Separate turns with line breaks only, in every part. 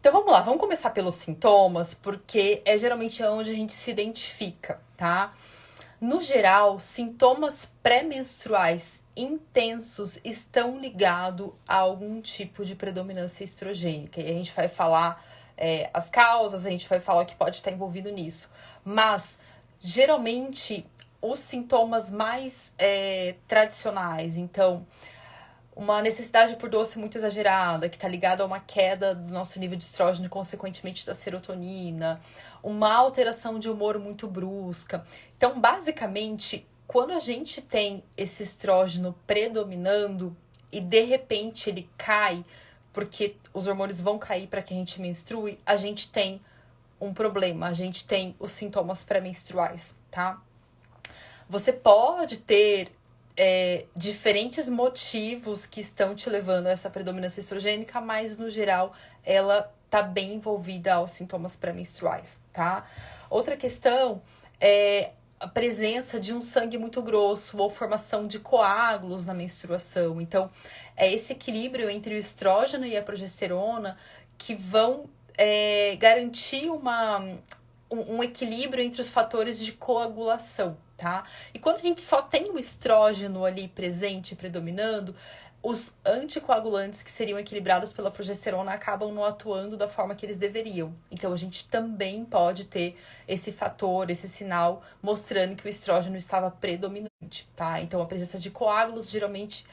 Então vamos lá, vamos começar pelos sintomas, porque é geralmente onde a gente se identifica, tá? No geral, sintomas pré-menstruais intensos estão ligados a algum tipo de predominância estrogênica. E a gente vai falar as causas, a gente vai falar o que pode estar envolvido nisso. Mas, geralmente, os sintomas mais tradicionais, então, uma necessidade por doce muito exagerada, que está ligada a uma queda do nosso nível de estrógeno e, consequentemente, da serotonina, uma alteração de humor muito brusca. Então, basicamente, quando a gente tem esse estrógeno predominando e, de repente, ele cai, porque os hormônios vão cair para que a gente menstrue, a gente tem um problema, a gente tem os sintomas pré-menstruais, tá? Você pode ter diferentes motivos que estão te levando a essa predominância estrogênica, mas no geral ela tá bem envolvida aos sintomas pré-menstruais, tá? Outra questão é a presença de um sangue muito grosso ou formação de coágulos na menstruação. Então, é esse equilíbrio entre o estrógeno e a progesterona que vão garantir um equilíbrio entre os fatores de coagulação, tá? E quando a gente só tem o estrógeno ali presente, predominando, os anticoagulantes que seriam equilibrados pela progesterona acabam não atuando da forma que eles deveriam. Então, a gente também pode ter esse fator, esse sinal, mostrando que o estrógeno estava predominante, tá? Então, a presença de coágulos, geralmente,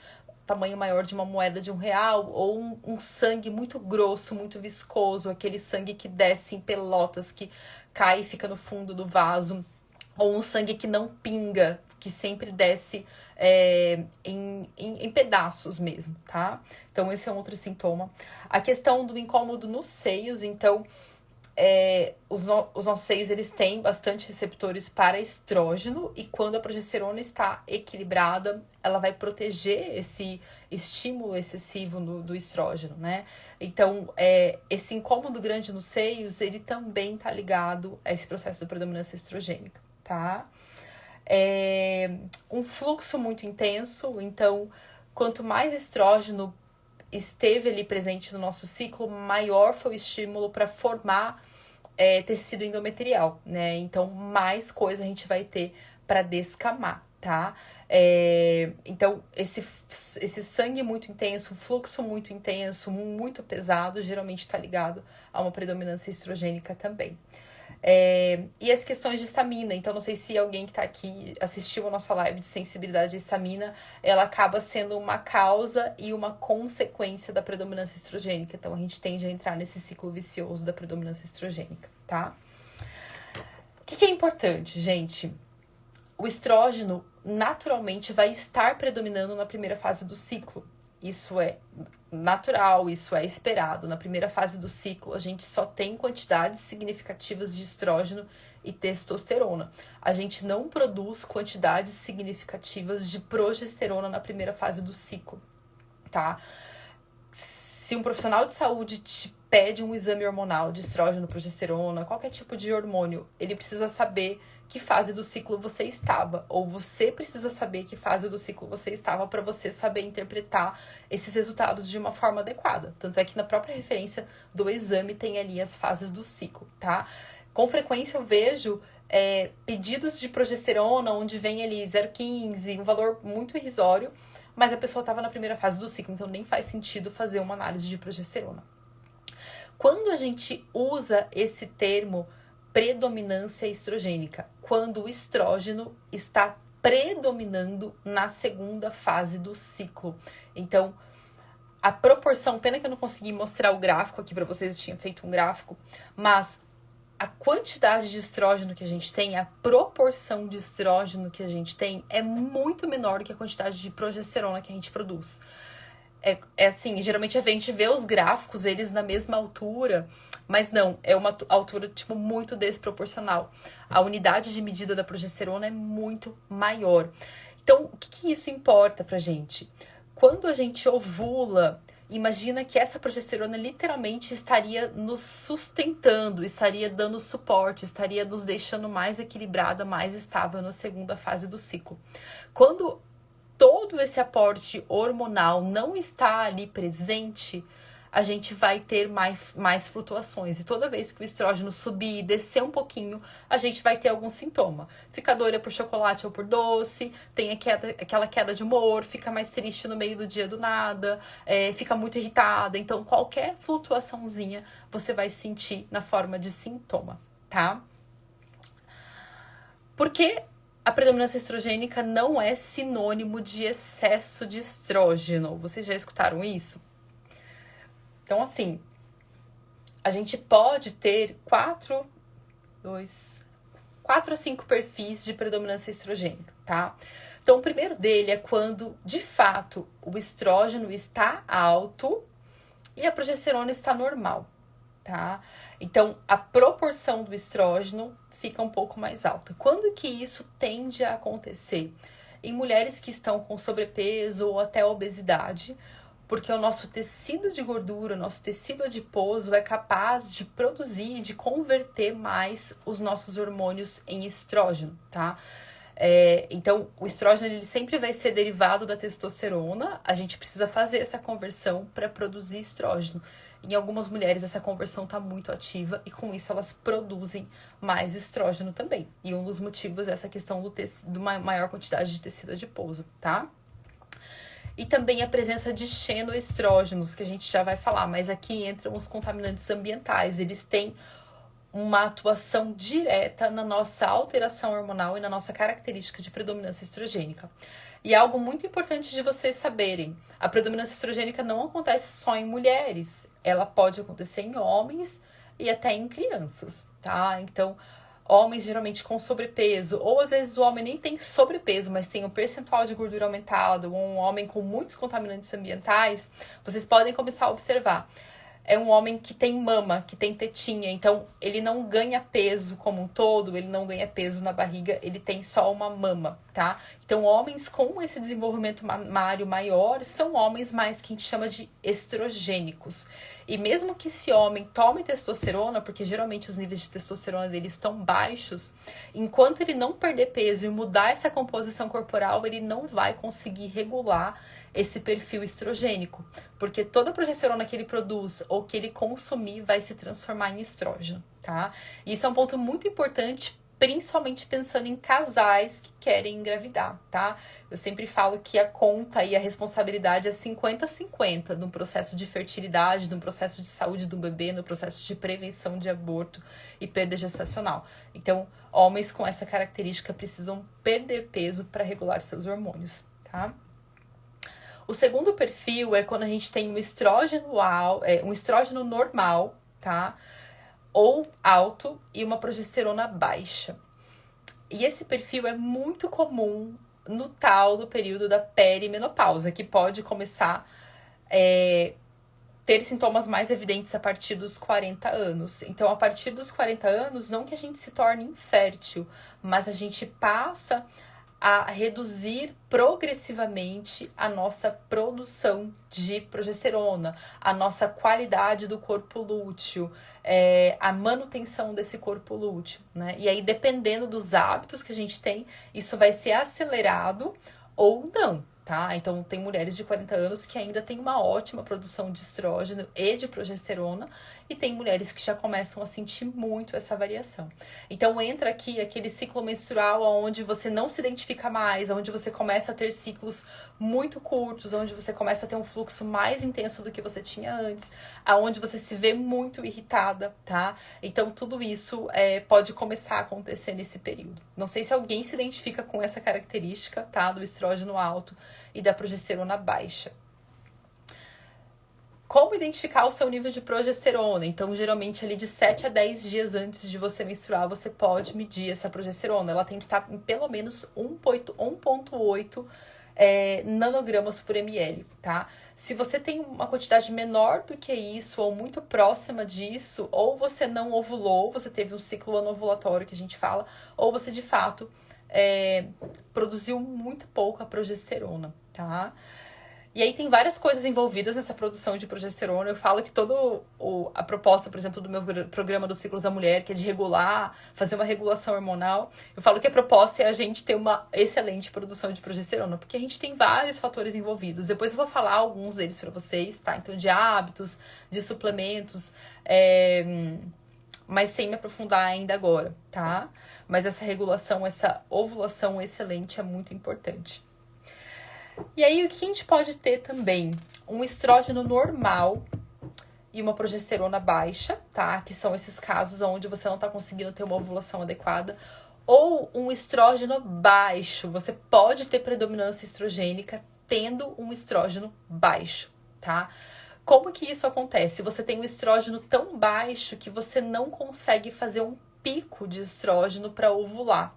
tamanho maior de uma moeda de R$1, ou um sangue muito grosso, muito viscoso, aquele sangue que desce em pelotas, que cai e fica no fundo do vaso, ou um sangue que não pinga, que sempre desce em pedaços mesmo, tá? Então, esse é um outro sintoma. A questão do incômodo nos seios, então, os nossos seios, eles têm bastante receptores para estrógeno, e quando a progesterona está equilibrada, ela vai proteger esse estímulo excessivo do estrógeno, né? Então, esse incômodo grande nos seios, ele também tá ligado a esse processo de predominância estrogênica, tá? Um fluxo muito intenso, então, quanto mais estrógeno esteve ali presente no nosso ciclo, maior foi o estímulo para formar tecido endometrial, né? Então, mais coisa a gente vai ter para descamar, tá? Então, esse sangue muito intenso, fluxo muito intenso, muito pesado, geralmente está ligado a uma predominância estrogênica também. E as questões de estamina, então não sei se alguém que está aqui assistiu a nossa live de sensibilidade à estamina, ela acaba sendo uma causa e uma consequência da predominância estrogênica, então a gente tende a entrar nesse ciclo vicioso da predominância estrogênica, tá? O que é importante, gente? O estrógeno naturalmente vai estar predominando na primeira fase do ciclo. Isso é natural, isso é esperado. Na primeira fase do ciclo, a gente só tem quantidades significativas de estrógeno e testosterona. A gente não produz quantidades significativas de progesterona na primeira fase do ciclo, tá? Se um profissional de saúde te pede um exame hormonal de estrógeno, progesterona, qualquer tipo de hormônio, ele precisa saber que fase do ciclo você estava, ou você precisa saber que fase do ciclo você estava para você saber interpretar esses resultados de uma forma adequada. Tanto é que na própria referência do exame tem ali as fases do ciclo, tá? Com frequência eu vejo pedidos de progesterona onde vem ali 0,15, um valor muito irrisório, mas a pessoa estava na primeira fase do ciclo, então nem faz sentido fazer uma análise de progesterona. Quando a gente usa esse termo predominância estrogênica, quando o estrógeno está predominando na segunda fase do ciclo. Então, a proporção, pena que eu não consegui mostrar o gráfico aqui para vocês, eu tinha feito um gráfico, mas a quantidade de estrógeno que a gente tem, a proporção de estrógeno que a gente tem é muito menor do que a quantidade de progesterona que a gente produz. Assim, geralmente a gente vê os gráficos, eles na mesma altura, mas não, é uma altura, tipo, muito desproporcional. A unidade de medida da progesterona é muito maior. Então, o que isso importa pra gente? Quando a gente ovula, imagina que essa progesterona literalmente estaria nos sustentando, estaria dando suporte, estaria nos deixando mais equilibrada, mais estável na segunda fase do ciclo. Quando todo esse aporte hormonal não está ali presente, a gente vai ter mais flutuações. E toda vez que o estrógeno subir e descer um pouquinho, a gente vai ter algum sintoma. Fica doida por chocolate ou por doce, tem aquela queda de humor, fica mais triste no meio do dia do nada, fica muito irritada. Então, qualquer flutuaçãozinha você vai sentir na forma de sintoma, tá? Porque a predominância estrogênica não é sinônimo de excesso de estrógeno. Vocês já escutaram isso? Então, assim, a gente pode ter 4 a 5 perfis de predominância estrogênica, tá? Então, o primeiro dele é quando, de fato, o estrógeno está alto e a progesterona está normal, tá? Então, a proporção do estrógeno fica um pouco mais alta. Quando que isso tende a acontecer? Em mulheres que estão com sobrepeso ou até obesidade, porque o nosso tecido de gordura, o nosso tecido adiposo é capaz de produzir, de converter mais os nossos hormônios em estrógeno, tá? Então, o estrógeno ele sempre vai ser derivado da testosterona, a gente precisa fazer essa conversão para produzir estrógeno. Em algumas mulheres essa conversão está muito ativa e com isso elas produzim mais estrógeno também. E um dos motivos é essa questão do maior quantidade de tecido adiposo, tá? E também a presença de xenoestrógenos, que a gente já vai falar, mas aqui entram os contaminantes ambientais. Eles têm uma atuação direta na nossa alteração hormonal e na nossa característica de predominância estrogênica. E algo muito importante de vocês saberem, a predominância estrogênica não acontece só em mulheres, ela pode acontecer em homens e até em crianças, tá? Então, homens geralmente com sobrepeso, ou às vezes o homem nem tem sobrepeso, mas tem um percentual de gordura aumentado, ou um homem com muitos contaminantes ambientais, vocês podem começar a observar. É um homem que tem mama, que tem tetinha, então ele não ganha peso como um todo, ele não ganha peso na barriga, ele tem só uma mama, tá? Então, homens com esse desenvolvimento mamário maior são homens mais que a gente chama de estrogênicos. E mesmo que esse homem tome testosterona, porque geralmente os níveis de testosterona dele estão baixos, enquanto ele não perder peso e mudar essa composição corporal, ele não vai conseguir regular esse perfil estrogênico, porque toda a progesterona que ele produz ou que ele consumir vai se transformar em estrógeno, tá? E isso é um ponto muito importante, principalmente pensando em casais que querem engravidar, tá? Eu sempre falo que a conta e a responsabilidade é 50-50 no processo de fertilidade, no processo de saúde do bebê, no processo de prevenção de aborto e perda gestacional. Então, homens com essa característica precisam perder peso para regular seus hormônios, tá? O segundo perfil é quando a gente tem um estrógeno normal, tá? Ou alto e uma progesterona baixa. E esse perfil é muito comum no tal do período da perimenopausa, que pode começar ter sintomas mais evidentes a partir dos 40 anos. Então, a partir dos 40 anos, não que a gente se torne infértil, mas a gente passa a reduzir progressivamente a nossa produção de progesterona, a nossa qualidade do corpo lúteo, a manutenção desse corpo lúteo, né? E aí, dependendo dos hábitos que a gente tem, isso vai ser acelerado ou não, tá? Então, tem mulheres de 40 anos que ainda têm uma ótima produção de estrógeno e de progesterona, e tem mulheres que já começam a sentir muito essa variação. Então, entra aqui aquele ciclo menstrual onde você não se identifica mais, onde você começa a ter ciclos muito curtos, onde você começa a ter um fluxo mais intenso do que você tinha antes, aonde você se vê muito irritada, tá? Então, tudo isso pode começar a acontecer nesse período. Não sei se alguém se identifica com essa característica, tá? Do estrógeno alto e da progesterona baixa. Como identificar o seu nível de progesterona? Então, geralmente, ali de 7 a 10 dias antes de você menstruar, você pode medir essa progesterona. Ela tem que estar em pelo menos 1,8 nanogramas por ml, tá? Se você tem uma quantidade menor do que isso, ou muito próxima disso, ou você não ovulou, você teve um ciclo anovulatório que a gente fala, ou você, de fato, produziu muito pouco a progesterona, tá? E aí tem várias coisas envolvidas nessa produção de progesterona. Eu falo que toda a proposta, por exemplo, do meu programa dos ciclos da mulher, que é de regular, fazer uma regulação hormonal, eu falo que a proposta é a gente ter uma excelente produção de progesterona, porque a gente tem vários fatores envolvidos. Depois eu vou falar alguns deles pra vocês, tá? Então, de hábitos, de suplementos, mas sem me aprofundar ainda agora, tá? Mas essa regulação, essa ovulação excelente é muito importante. E aí, o que a gente pode ter também? Um estrógeno normal e uma progesterona baixa, tá? Que são esses casos onde você não tá conseguindo ter uma ovulação adequada. Ou um estrógeno baixo. Você pode ter predominância estrogênica tendo um estrógeno baixo, tá? Como que isso acontece? Você tem um estrógeno tão baixo que você não consegue fazer um pico de estrógeno para ovular.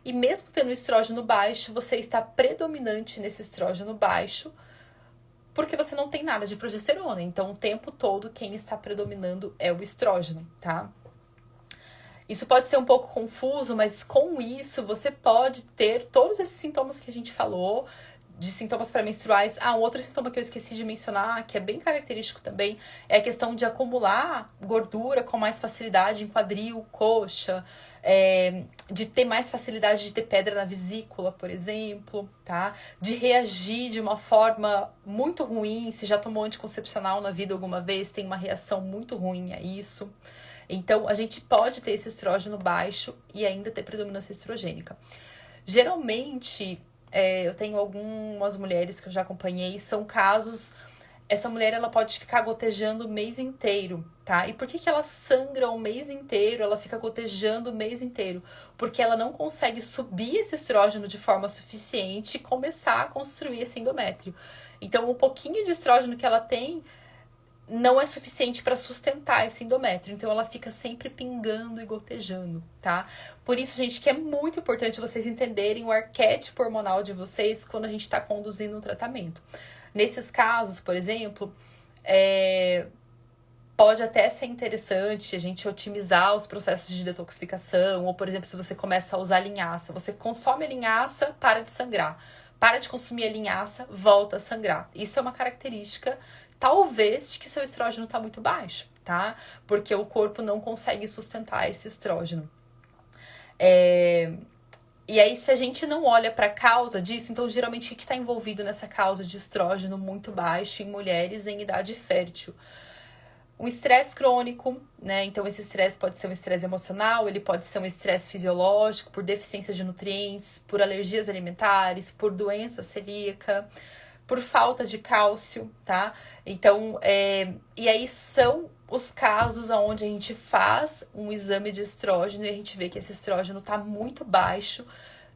E mesmo tendo estrógeno baixo, você está predominante nesse estrógeno baixo, porque você não tem nada de progesterona. Então, o tempo todo, quem está predominando é o estrógeno, tá? Isso pode ser um pouco confuso, mas com isso, você pode ter todos esses sintomas que a gente falou, de sintomas pré-menstruais. Um outro sintoma que eu esqueci de mencionar, que é bem característico também, é a questão de acumular gordura com mais facilidade em quadril, coxa, de ter mais facilidade de ter pedra na vesícula, por exemplo, tá? De reagir de uma forma muito ruim, se já tomou anticoncepcional na vida alguma vez, tem uma reação muito ruim a isso. Então, a gente pode ter esse estrógeno baixo e ainda ter predominância estrogênica. Geralmente, eu tenho algumas mulheres que eu já acompanhei, são casos... Essa mulher, ela pode ficar gotejando o mês inteiro, tá? E por que ela sangra o mês inteiro? Ela fica gotejando o mês inteiro? Porque ela não consegue subir esse estrógeno de forma suficiente e começar a construir esse endométrio. Então, o pouquinho de estrógeno que ela tem não é suficiente para sustentar esse endométrio. Então, ela fica sempre pingando e gotejando, tá? Por isso, gente, que é muito importante vocês entenderem o arquétipo hormonal de vocês quando a gente está conduzindo um tratamento. Nesses casos, por exemplo, pode até ser interessante a gente otimizar os processos de detoxificação, ou, por exemplo, se você começa a usar linhaça, você consome a linhaça, para de sangrar. Para de consumir a linhaça, volta a sangrar. Isso é uma característica, talvez, de que seu estrógeno está muito baixo, tá? Porque o corpo não consegue sustentar esse estrógeno. E aí, se a gente não olha para a causa disso, então, geralmente, o que está envolvido nessa causa de estrógeno muito baixo em mulheres em idade fértil? Um estresse crônico, né? Então, esse estresse pode ser um estresse emocional, ele pode ser um estresse fisiológico, por deficiência de nutrientes, por alergias alimentares, por doença celíaca, por falta de cálcio, tá? Então, e aí são os casos onde a gente faz um exame de estrógeno e a gente vê que esse estrógeno tá muito baixo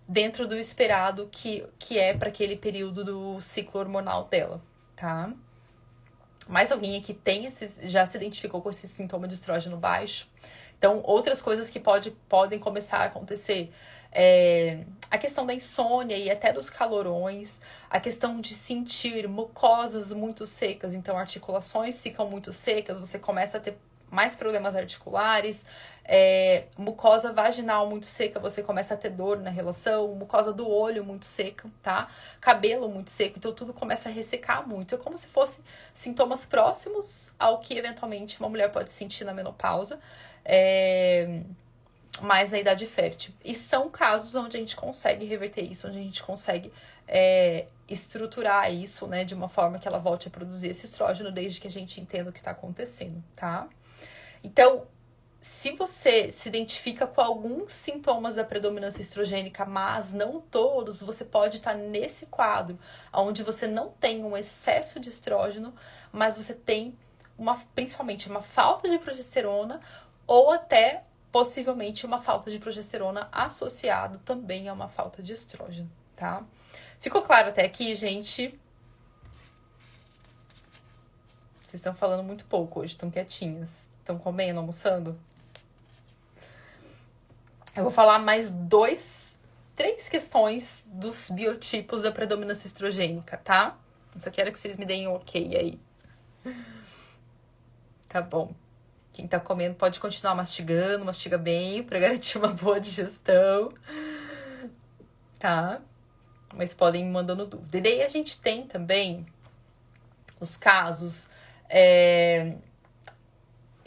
dentro do esperado que é para aquele período do ciclo hormonal dela, tá? Mais alguém aqui já se identificou com esse sintoma de estrógeno baixo? Então, outras coisas que podem começar a acontecer. A questão da insônia e até dos calorões, a questão de sentir mucosas muito secas, então articulações ficam muito secas, você começa a ter mais problemas articulares, mucosa vaginal muito seca, você começa a ter dor na relação, mucosa do olho muito seca, tá? Cabelo muito seco, então tudo começa a ressecar muito. É como se fossem sintomas próximos ao que eventualmente uma mulher pode sentir na menopausa, mais na idade fértil. E são casos onde a gente consegue reverter isso, onde a gente consegue estruturar isso, né, de uma forma que ela volte a produzir esse estrógeno, desde que a gente entenda o que está acontecendo, tá? Então, se você se identifica com alguns sintomas da predominância estrogênica, mas não todos, você pode estar nesse quadro, onde você não tem um excesso de estrógeno, mas você tem principalmente uma falta de progesterona ou até possivelmente uma falta de progesterona associado também a uma falta de estrógeno, tá? Ficou claro até aqui, gente? Vocês estão falando muito pouco hoje, estão quietinhas. Estão comendo, almoçando? Eu vou falar mais 3 questões dos biotipos da predominância estrogênica, tá? Eu só quero que vocês me deem um ok aí. Tá bom. Quem tá comendo pode continuar mastigando, mastiga bem, pra garantir uma boa digestão. Tá? Mas podem ir me mandando dúvida. E daí a gente tem também os casos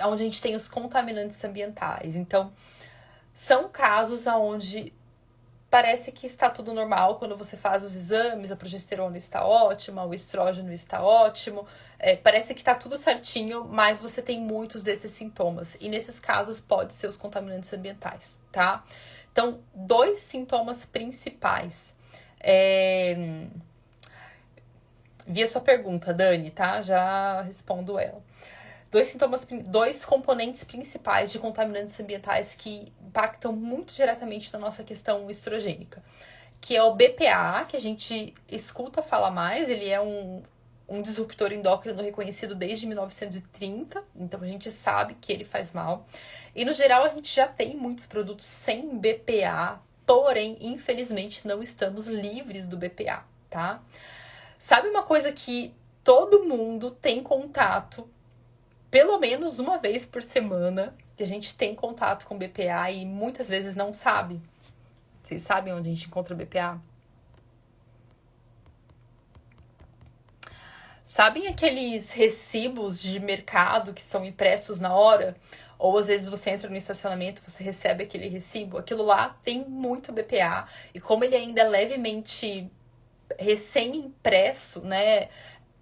onde a gente tem os contaminantes ambientais. Então, são casos onde parece que está tudo normal quando você faz os exames, a progesterona está ótima, o estrógeno está ótimo, parece que está tudo certinho, mas você tem muitos desses sintomas. E nesses casos pode ser os contaminantes ambientais, tá? Então, 2 sintomas principais. Vi a sua pergunta, Dani, tá? Já respondo ela. 2 componentes principais de contaminantes ambientais que impactam muito diretamente na nossa questão estrogênica, que é o BPA, que a gente escuta falar mais, ele é um disruptor endócrino reconhecido desde 1930, então a gente sabe que ele faz mal. E no geral a gente já tem muitos produtos sem BPA, porém, infelizmente, não estamos livres do BPA, tá? Sabe uma coisa que todo mundo tem contato pelo menos uma vez por semana, que a gente tem contato com BPA e muitas vezes não sabe? Vocês sabem onde a gente encontra BPA? Sabem aqueles recibos de mercado que são impressos na hora? Ou às vezes você entra no estacionamento, você recebe aquele recibo? Aquilo lá tem muito BPA. E como ele ainda é levemente recém-impresso, né?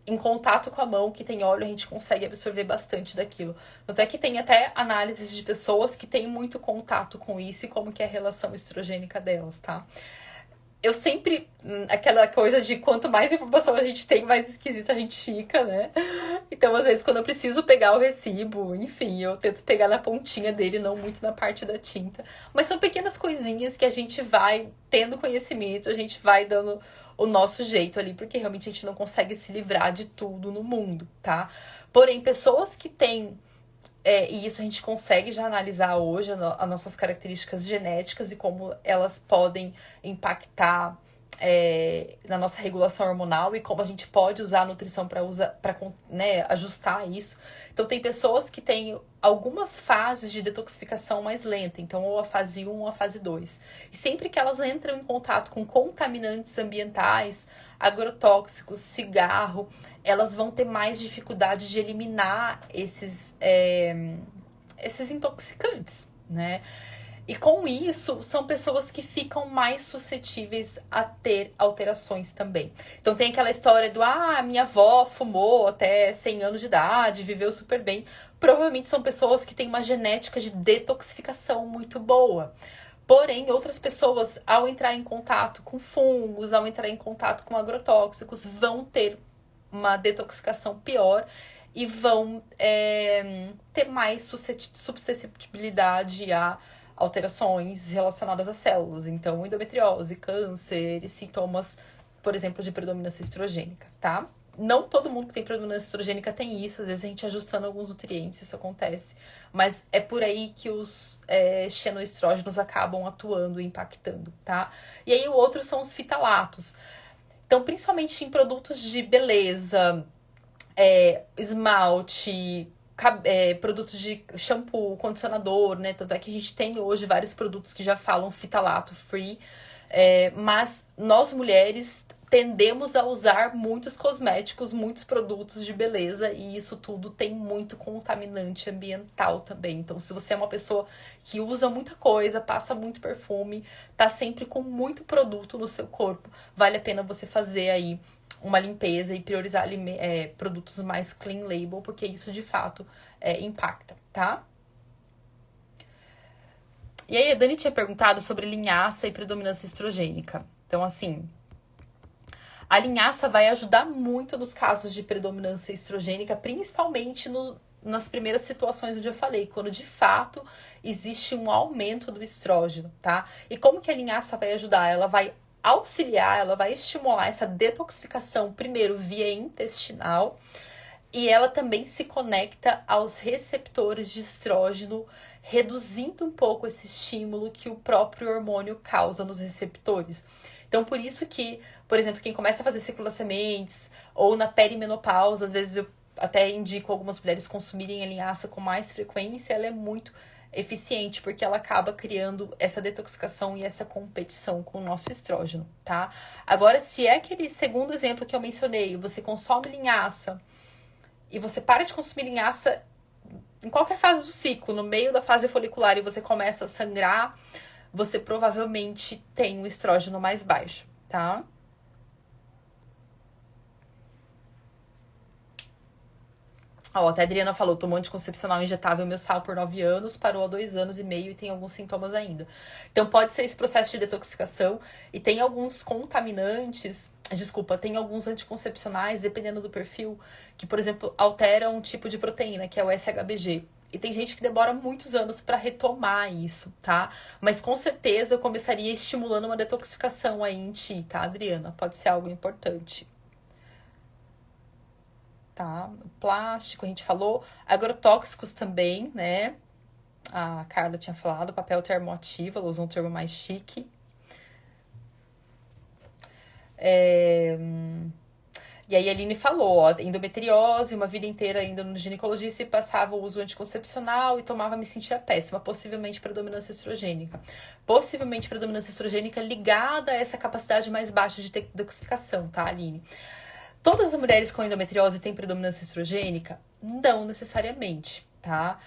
Em contato com a mão que tem óleo, a gente consegue absorver bastante daquilo. Tanto é que tem até análises de pessoas que têm muito contato com isso e como que é a relação estrogênica delas, tá? Eu sempre, aquela coisa de quanto mais informação a gente tem, mais esquisita a gente fica, né? Então, às vezes, quando eu preciso pegar o recibo, enfim, eu tento pegar na pontinha dele, não muito na parte da tinta. Mas são pequenas coisinhas que a gente vai tendo conhecimento, a gente vai dando o nosso jeito ali, porque realmente a gente não consegue se livrar de tudo no mundo, tá? Porém, pessoas que têm, e isso a gente consegue já analisar hoje, as nossas características genéticas e como elas podem impactar na nossa regulação hormonal e como a gente pode usar a nutrição para né, ajustar isso. Então, tem pessoas que têm algumas fases de detoxificação mais lenta, então ou a fase 1 ou a fase 2. E sempre que elas entram em contato com contaminantes ambientais, agrotóxicos, cigarro, elas vão ter mais dificuldade de eliminar esses intoxicantes, né? E com isso, são pessoas que ficam mais suscetíveis a ter alterações também. Então tem aquela história do, minha avó fumou até 100 anos de idade, viveu super bem. Provavelmente são pessoas que têm uma genética de detoxificação muito boa. Porém, outras pessoas, ao entrar em contato com fungos, ao entrar em contato com agrotóxicos, vão ter uma detoxificação pior e vão ter mais suscetibilidade a alterações relacionadas às células. Então, endometriose, câncer e sintomas, por exemplo, de predominância estrogênica, tá? Não todo mundo que tem predominância estrogênica tem isso. Às vezes a gente ajustando alguns nutrientes, isso acontece. Mas é por aí que os xenoestrógenos acabam atuando e impactando, tá? E aí o outro são os fitalatos. Então, principalmente em produtos de beleza, esmalte, produtos de shampoo, condicionador, né? Tanto é que a gente tem hoje vários produtos que já falam fitalato free, mas nós mulheres tendemos a usar muitos cosméticos, muitos produtos de beleza e isso tudo tem muito contaminante ambiental também. Então, se você é uma pessoa que usa muita coisa, passa muito perfume, tá sempre com muito produto no seu corpo, vale a pena você fazer aí uma limpeza e priorizar produtos mais clean label, porque isso de fato impacta, tá? E aí a Dani tinha perguntado sobre linhaça e predominância estrogênica. Então, assim, a linhaça vai ajudar muito nos casos de predominância estrogênica, principalmente nas primeiras situações onde eu falei, quando de fato existe um aumento do estrógeno, tá? E como que a linhaça vai ajudar? Ela vai auxiliar, ela vai estimular essa detoxificação, primeiro via intestinal, e ela também se conecta aos receptores de estrógeno, reduzindo um pouco esse estímulo que o próprio hormônio causa nos receptores. Então, por isso que, por exemplo, quem começa a fazer ciclo das sementes ou na perimenopausa, às vezes eu até indico algumas mulheres consumirem a linhaça com mais frequência, ela é muito eficiente, porque ela acaba criando essa detoxificação e essa competição com o nosso estrógeno, tá? Agora, se é aquele segundo exemplo que eu mencionei, você consome linhaça e você para de consumir linhaça em qualquer fase do ciclo, no meio da fase folicular, e você começa a sangrar, você provavelmente tem um estrógeno mais baixo, tá? Ó, até a Adriana falou, tomou anticoncepcional injetável mensal por 9 anos, parou há 2 anos e meio e tem alguns sintomas ainda. Então pode ser esse processo de detoxificação e tem alguns contaminantes, desculpa, tem alguns anticoncepcionais, dependendo do perfil, que, por exemplo, alteram um tipo de proteína, que é o SHBG. E tem gente que demora muitos anos para retomar isso, tá? Mas com certeza eu começaria estimulando uma detoxificação aí em ti, tá, Adriana? Pode ser algo importante. Tá? Plástico, a gente falou. Agrotóxicos também, né? A Carla tinha falado, papel termoativo, ela usou um termo mais chique. E aí a Aline falou, ó, endometriose, uma vida inteira indo no ginecologista e passava o uso anticoncepcional e tomava, me sentia péssima, possivelmente predominância estrogênica. Possivelmente predominância estrogênica ligada a essa capacidade mais baixa de detoxificação, tá, Aline? Todas as mulheres com endometriose têm predominância estrogênica? Não necessariamente, tá?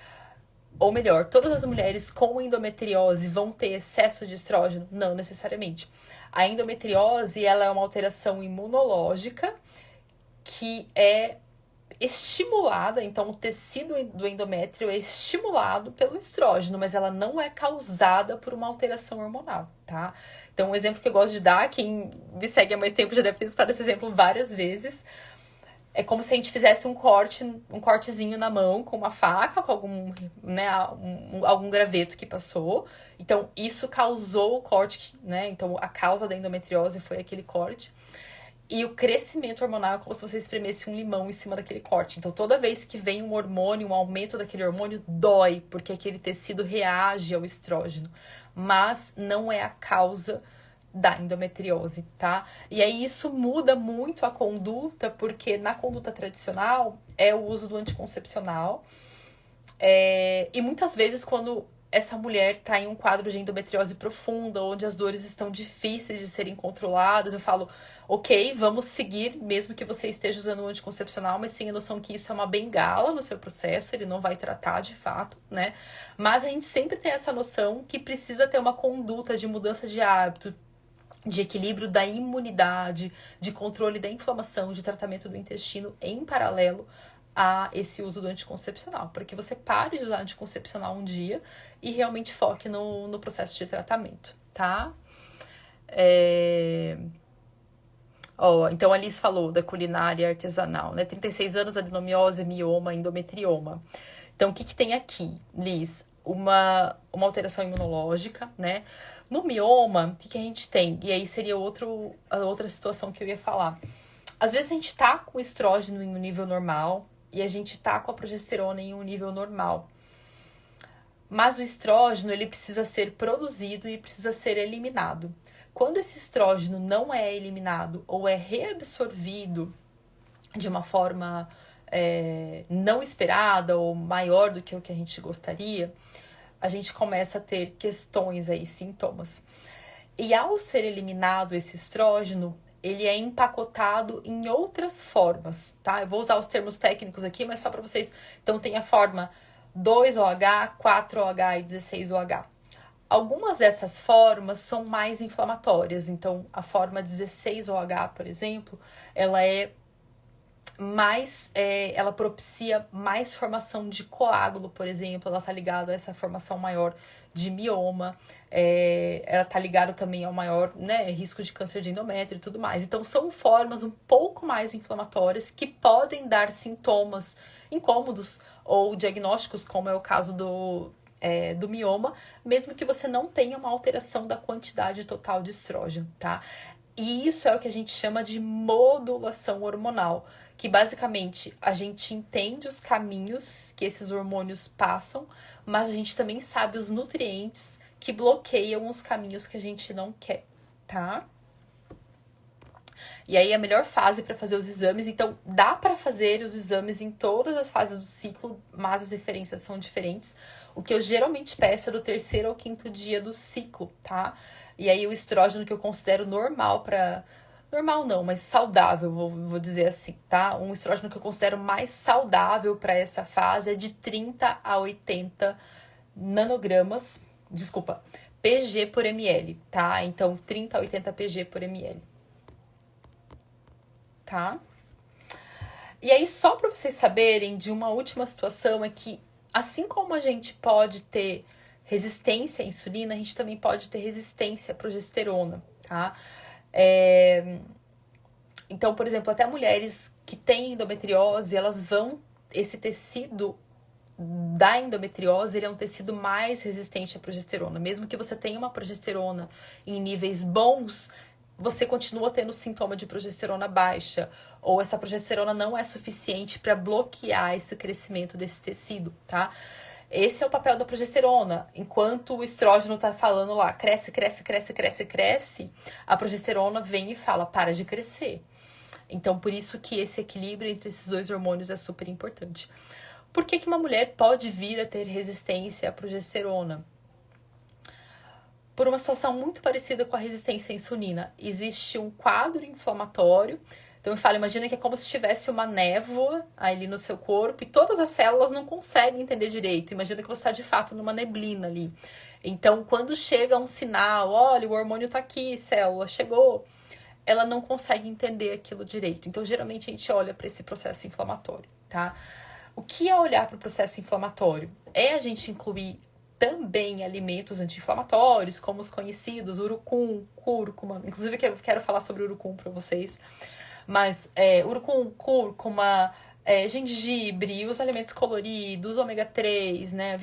Ou melhor, todas as mulheres com endometriose vão ter excesso de estrógeno? Não necessariamente. A endometriose, ela é uma alteração imunológica que é estimulada, então o tecido do endométrio é estimulado pelo estrógeno, mas ela não é causada por uma alteração hormonal, tá? Então, um exemplo que eu gosto de dar, quem me segue há mais tempo já deve ter escutado esse exemplo várias vezes, é como se a gente fizesse um cortezinho na mão com uma faca, com algum, né, algum graveto que passou. Então, isso causou o corte, né? Então, a causa da endometriose foi aquele corte. E o crescimento hormonal é como se você espremesse um limão em cima daquele corte. Então, toda vez que vem um hormônio, um aumento daquele hormônio, dói, porque aquele tecido reage ao estrógeno. Mas não é a causa da endometriose, tá? E aí isso muda muito a conduta, porque na conduta tradicional é o uso do anticoncepcional. E muitas vezes quando essa mulher tá em um quadro de endometriose profunda, onde as dores estão difíceis de serem controladas, eu falo, ok, vamos seguir, mesmo que você esteja usando o anticoncepcional, mas tenha noção que isso é uma bengala no seu processo, ele não vai tratar de fato, né? Mas a gente sempre tem essa noção que precisa ter uma conduta de mudança de hábito, de equilíbrio da imunidade, de controle da inflamação, de tratamento do intestino em paralelo a esse uso do anticoncepcional, para que você pare de usar anticoncepcional um dia e realmente foque no processo de tratamento, tá? Então a Liz falou da culinária artesanal, né? 36 anos, adenomiose, mioma, endometrioma. Então o que tem aqui, Liz? Uma alteração imunológica, né? No mioma, o que a gente tem? E aí seria a outra situação que eu ia falar. Às vezes a gente tá com o estrógeno em um nível normal e a gente tá com a progesterona em um nível normal. Mas o estrógeno, ele precisa ser produzido e precisa ser eliminado. Quando esse estrógeno não é eliminado ou é reabsorvido de uma forma não esperada ou maior do que o que a gente gostaria, a gente começa a ter questões aí, sintomas. E ao ser eliminado esse estrógeno, ele é empacotado em outras formas, tá? Eu vou usar os termos técnicos aqui, mas só para vocês. Então, tem a forma 2OH, 4OH e 16OH. Algumas dessas formas são mais inflamatórias. Então, a forma 16OH, por exemplo, ela ela propicia mais formação de coágulo, por exemplo, ela tá ligada a essa formação maior de mioma, ela tá ligada também ao maior, né, risco de câncer de endométrio e tudo mais. Então, são formas um pouco mais inflamatórias que podem dar sintomas incômodos ou diagnósticos, como é o caso do mioma, mesmo que você não tenha uma alteração da quantidade total de estrógeno, tá? E isso é o que a gente chama de modulação hormonal, que basicamente a gente entende os caminhos que esses hormônios passam, mas a gente também sabe os nutrientes que bloqueiam os caminhos que a gente não quer, tá? E aí a melhor fase para fazer os exames, então dá para fazer os exames em todas as fases do ciclo, mas as referências são diferentes. O que eu geralmente peço é do 3º ao 5º dia do ciclo, tá? E aí o estrógeno que eu considero normal para Normal não, mas saudável, vou dizer assim, tá? Um estrógeno que eu considero mais saudável para essa fase é de 30 a 80 nanogramas, desculpa, PG por ml, tá? Então, 30 a 80 PG por ml, tá? E aí, só para vocês saberem de uma última situação, é que assim como a gente pode ter resistência à insulina, a gente também pode ter resistência à progesterona, tá? Então, por exemplo, até mulheres que têm endometriose, elas vão... Esse tecido da endometriose, ele é um tecido mais resistente à progesterona. Mesmo que você tenha uma progesterona em níveis bons, você continua tendo sintoma de progesterona baixa, ou essa progesterona não é suficiente para bloquear esse crescimento desse tecido, tá? Esse é o papel da progesterona. Enquanto o estrógeno tá falando lá, cresce, cresce, cresce, cresce, cresce, a progesterona vem e fala, para de crescer. Então, por isso que esse equilíbrio entre esses dois hormônios é super importante. Por que uma mulher pode vir a ter resistência à progesterona? Por uma situação muito parecida com a resistência à insulina. Existe um quadro inflamatório. Então eu falo, imagina que é como se tivesse uma névoa ali no seu corpo e todas as células não conseguem entender direito. Imagina que você está de fato numa neblina ali. Então, quando chega um sinal, olha, o hormônio tá aqui, célula, chegou, ela não consegue entender aquilo direito. Então, geralmente, a gente olha para esse processo inflamatório, tá? O que é olhar para o processo inflamatório? É a gente incluir também alimentos anti-inflamatórios, como os conhecidos, urucum, cúrcuma. Inclusive, eu quero falar sobre urucum para vocês. Mas urucum, cúrcuma, gengibre, os alimentos coloridos, ômega 3, né?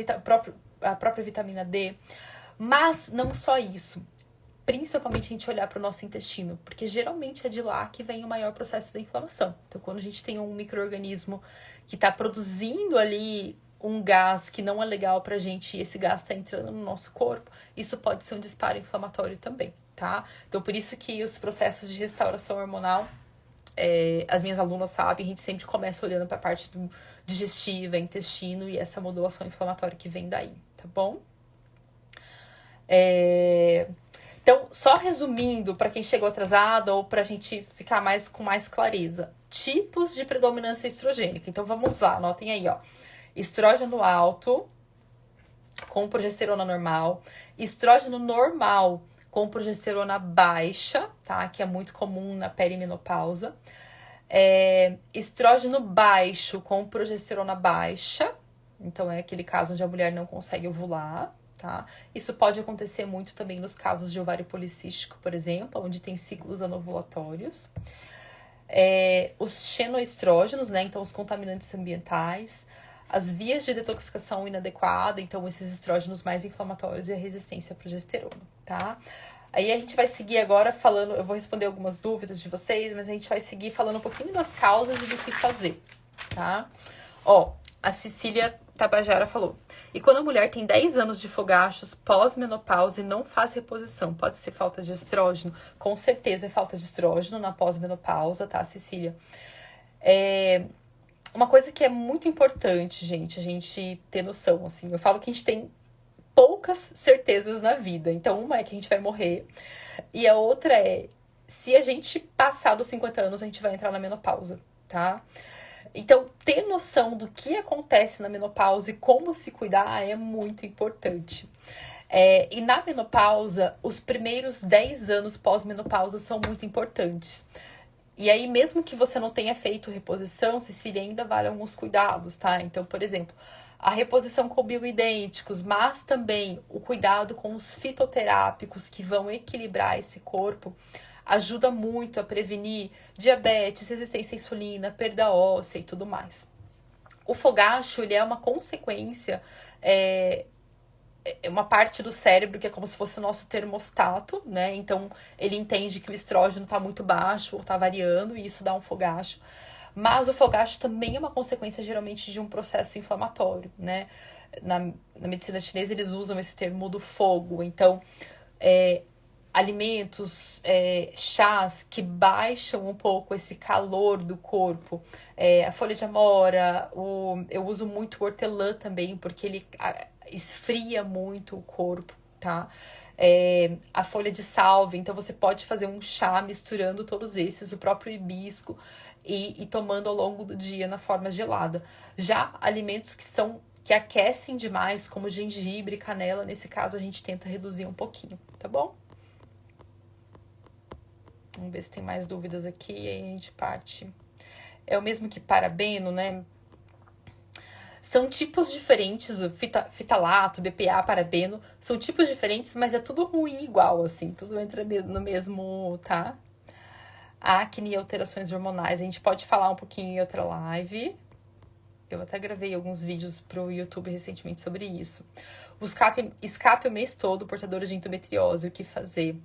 A própria vitamina D. Mas não só isso. Principalmente a gente olhar para o nosso intestino, porque geralmente é de lá que vem o maior processo da inflamação. Então, quando a gente tem um micro-organismo que está produzindo ali um gás que não é legal pra gente e esse gás está entrando no nosso corpo, isso pode ser um disparo inflamatório também, tá? Então, por isso que os processos de restauração hormonal, as minhas alunas sabem, a gente sempre começa olhando para a parte do digestiva, intestino e essa modulação inflamatória que vem daí, tá bom? Então, só resumindo, para quem chegou atrasado ou para a gente ficar com mais clareza, tipos de predominância estrogênica. Então, vamos lá, anotem aí, ó. Estrógeno alto com progesterona normal, estrógeno normal com progesterona baixa, tá? Que é muito comum na perimenopausa. Estrógeno baixo com progesterona baixa, então é aquele caso onde a mulher não consegue ovular, tá? Isso pode acontecer muito também nos casos de ovário policístico, por exemplo, onde tem ciclos anovulatórios. Os xenoestrógenos, né? Então, os contaminantes ambientais. As vias de detoxicação inadequada, então esses estrógenos mais inflamatórios e a resistência à progesterona, tá? Aí a gente vai seguir agora falando, eu vou responder algumas dúvidas de vocês, mas a gente vai seguir falando um pouquinho das causas e do que fazer, tá? Ó, a Cecília Tabajara falou, e quando a mulher tem 10 anos de fogachos pós-menopausa e não faz reposição, pode ser falta de estrógeno? Com certeza é falta de estrógeno na pós-menopausa, tá, Cecília? Uma coisa que é muito importante, gente, a gente ter noção, assim, eu falo que a gente tem poucas certezas na vida. Então, uma é que a gente vai morrer, e a outra é, se a gente passar dos 50 anos, a gente vai entrar na menopausa, tá? Então, ter noção do que acontece na menopausa e como se cuidar é muito importante. E na menopausa, os primeiros 10 anos pós-menopausa são muito importantes. E aí, mesmo que você não tenha feito reposição, Cecília, ainda vale alguns cuidados, tá? Então, por exemplo, a reposição com bioidênticos, mas também o cuidado com os fitoterápicos que vão equilibrar esse corpo, ajuda muito a prevenir diabetes, resistência à insulina, perda óssea e tudo mais. O fogacho, ele é uma consequência, uma parte do cérebro que é como se fosse o nosso termostato, né? Então, ele entende que o estrógeno tá muito baixo ou tá variando e isso dá um fogacho. Mas o fogacho também é uma consequência, geralmente, de um processo inflamatório, né? Na medicina chinesa, eles usam esse termo do fogo. Então, alimentos, chás que baixam um pouco esse calor do corpo. A folha de amora, eu uso muito o hortelã também, porque ele esfria muito o corpo, tá? A folha de salve, então você pode fazer um chá misturando todos esses, o próprio hibisco, e tomando ao longo do dia na forma gelada. Já alimentos que aquecem demais, como gengibre, canela, nesse caso a gente tenta reduzir um pouquinho, tá bom? Vamos ver se tem mais dúvidas aqui e aí a gente parte. É o mesmo que parabeno, né? São tipos diferentes, o fitalato, BPA, parabeno, são tipos diferentes, mas é tudo ruim igual, assim, tudo entra no mesmo, tá? Acne e alterações hormonais, a gente pode falar um pouquinho em outra live. Eu até gravei alguns vídeos pro YouTube recentemente sobre isso. O escape o mês todo, portadora de endometriose, o que fazer?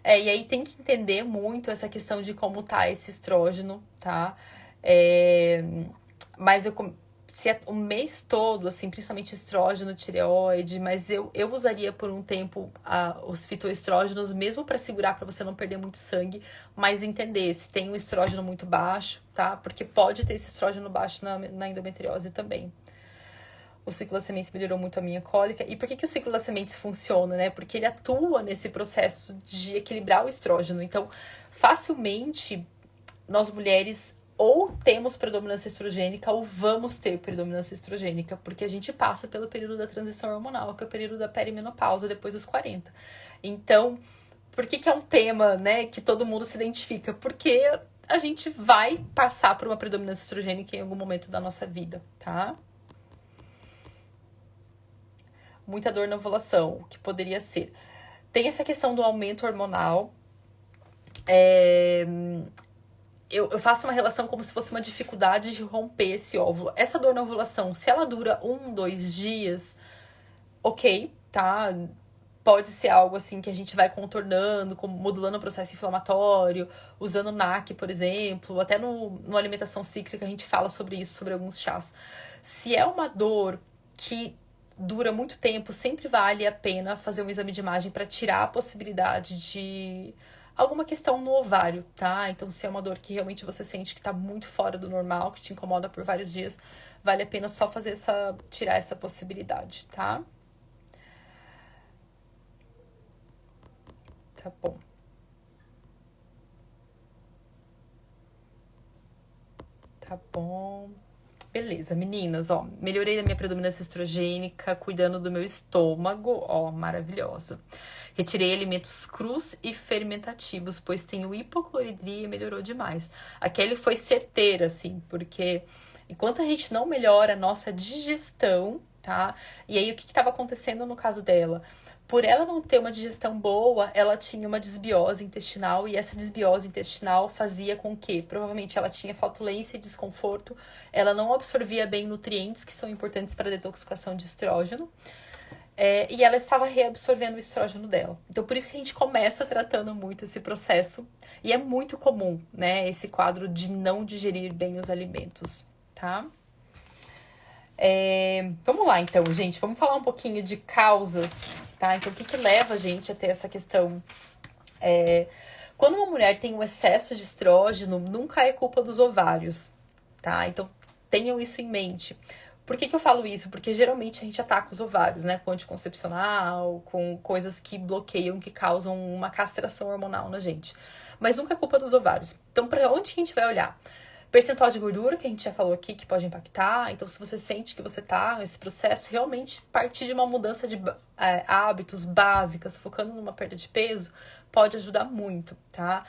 E aí tem que entender muito essa questão de como tá esse estrógeno, tá? Mas se é o mês todo, assim, principalmente estrógeno, tireoide, mas eu usaria por um tempo os fitoestrógenos, mesmo para segurar, para você não perder muito sangue, mas entender se tem um estrógeno muito baixo, tá? Porque pode ter esse estrógeno baixo na endometriose também. O ciclo das sementes melhorou muito a minha cólica. E por que o ciclo das sementes funciona, né? Porque ele atua nesse processo de equilibrar o estrógeno. Então, facilmente, nós mulheres ou temos predominância estrogênica ou vamos ter predominância estrogênica, porque a gente passa pelo período da transição hormonal, que é o período da perimenopausa, depois dos 40. Então, por que é um tema, né, que todo mundo se identifica? Porque a gente vai passar por uma predominância estrogênica em algum momento da nossa vida, tá? Muita dor na ovulação, o que poderia ser? Tem essa questão do aumento hormonal. Eu faço uma relação como se fosse uma dificuldade de romper esse óvulo. Essa dor na ovulação, se ela dura 2 dias, ok, tá? Pode ser algo assim que a gente vai contornando, modulando o processo inflamatório, usando NAC, por exemplo, até no alimentação cíclica a gente fala sobre isso, sobre alguns chás. Se é uma dor que dura muito tempo, sempre vale a pena fazer um exame de imagem para tirar a possibilidade de alguma questão no ovário, tá? Então, se é uma dor que realmente você sente que tá muito fora do normal, que te incomoda por vários dias, vale a pena só tirar essa possibilidade, tá? Tá bom. Tá bom. Beleza, meninas, ó, melhorei a minha predominância estrogênica, cuidando do meu estômago, ó, maravilhosa. Retirei alimentos crus e fermentativos, pois tenho hipocloridria e melhorou demais. A Kelly foi certeira, assim, porque enquanto a gente não melhora a nossa digestão, tá? E aí, o que estava acontecendo no caso dela? Por ela não ter uma digestão boa, ela tinha uma desbiose intestinal e essa desbiose intestinal fazia com que, provavelmente, ela tinha flatulência e desconforto, ela não absorvia bem nutrientes que são importantes para a detoxificação de estrógeno, e ela estava reabsorvendo o estrógeno dela. Então, por isso que a gente começa tratando muito esse processo, e é muito comum, né, esse quadro de não digerir bem os alimentos, tá? Vamos lá, então, gente. Vamos falar um pouquinho de causas, tá? Então, o que leva a gente a ter essa questão? Quando uma mulher tem um excesso de estrógeno, nunca é culpa dos ovários, tá? Então, tenham isso em mente. Por que eu falo isso? Porque geralmente a gente ataca os ovários, né? Com anticoncepcional, com coisas que bloqueiam, que causam uma castração hormonal na gente. Mas nunca é culpa dos ovários. Então, para onde que a gente vai olhar? Percentual de gordura, que a gente já falou aqui, que pode impactar. Então, se você sente que você tá nesse processo, realmente partir de uma mudança de hábitos básicas, focando numa perda de peso, pode ajudar muito, tá?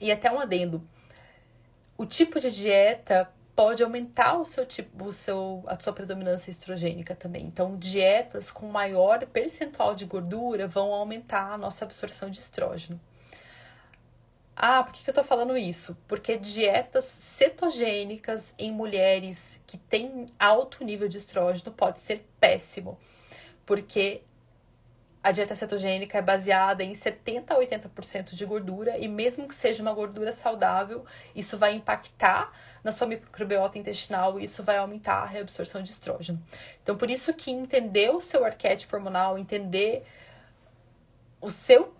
E até um adendo. O tipo de dieta pode aumentar a sua predominância estrogênica também. Então, dietas com maior percentual de gordura vão aumentar a nossa absorção de estrógeno. Por que eu tô falando isso? Porque dietas cetogênicas em mulheres que têm alto nível de estrógeno pode ser péssimo. Porque a dieta cetogênica é baseada em 70 a 80% de gordura e mesmo que seja uma gordura saudável, isso vai impactar na sua microbiota intestinal e isso vai aumentar a reabsorção de estrógeno. Então, por isso que entender o seu arquétipo hormonal, entender o seu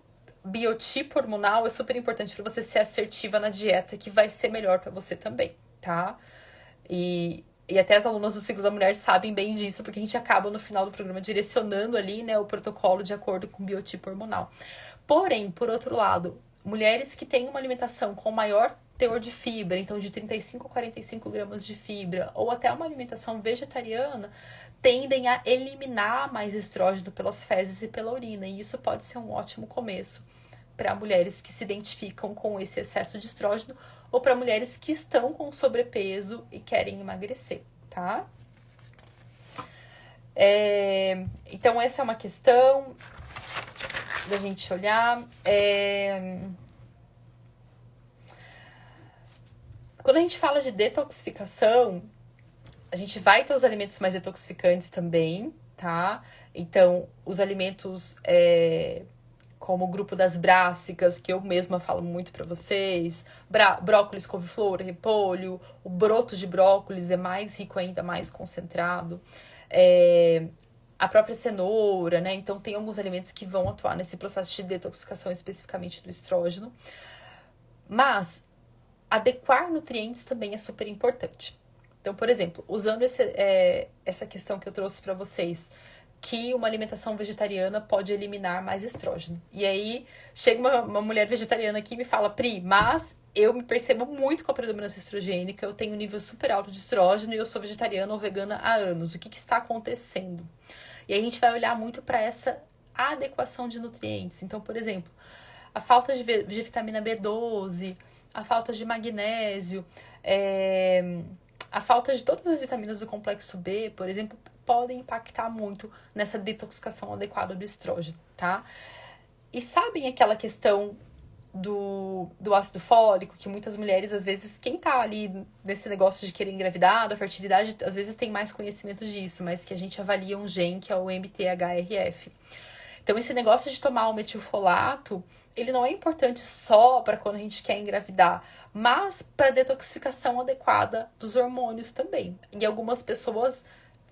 biotipo hormonal é super importante para você ser assertiva na dieta, que vai ser melhor para você também, tá? E E até as alunas do ciclo da mulher sabem bem disso, porque a gente acaba no final do programa direcionando ali, né, o protocolo de acordo com o biotipo hormonal. Porém, por outro lado, mulheres que têm uma alimentação com maior teor de fibra, então de 35 a 45 gramas de fibra, ou até uma alimentação vegetariana, tendem a eliminar mais estrógeno pelas fezes e pela urina. E isso pode ser um ótimo começo para mulheres que se identificam com esse excesso de estrógeno ou para mulheres que estão com sobrepeso e querem emagrecer, tá? Então, essa é uma questão da gente olhar. Quando a gente fala de detoxificação, a gente vai ter os alimentos mais detoxificantes também, tá? Então, os alimentos como o grupo das brássicas, que eu mesma falo muito pra vocês, brócolis, couve-flor, repolho, o broto de brócolis é mais rico ainda, mais concentrado. A própria cenoura, né? Então, tem alguns alimentos que vão atuar nesse processo de detoxificação especificamente do estrógeno. Mas, adequar nutrientes também é super importante. Então, por exemplo, usando essa questão que eu trouxe para vocês, que uma alimentação vegetariana pode eliminar mais estrógeno. E aí, chega uma mulher vegetariana aqui e me fala, Pri, mas eu me percebo muito com a predominância estrogênica, eu tenho um nível super alto de estrógeno e eu sou vegetariana ou vegana há anos. O que está acontecendo? E aí a gente vai olhar muito para essa adequação de nutrientes. Então, por exemplo, a falta de vitamina B12, a falta de magnésio, a falta de todas as vitaminas do complexo B, por exemplo, podem impactar muito nessa detoxificação adequada do estrógeno, tá? E sabem aquela questão do ácido fólico, que muitas mulheres, às vezes, quem tá ali nesse negócio de querer engravidar, da fertilidade, às vezes tem mais conhecimento disso, mas que a gente avalia um gene que é o MTHRF. Então, esse negócio de tomar o metilfolato, ele não é importante só para quando a gente quer engravidar, mas para detoxificação adequada dos hormônios também. E algumas pessoas,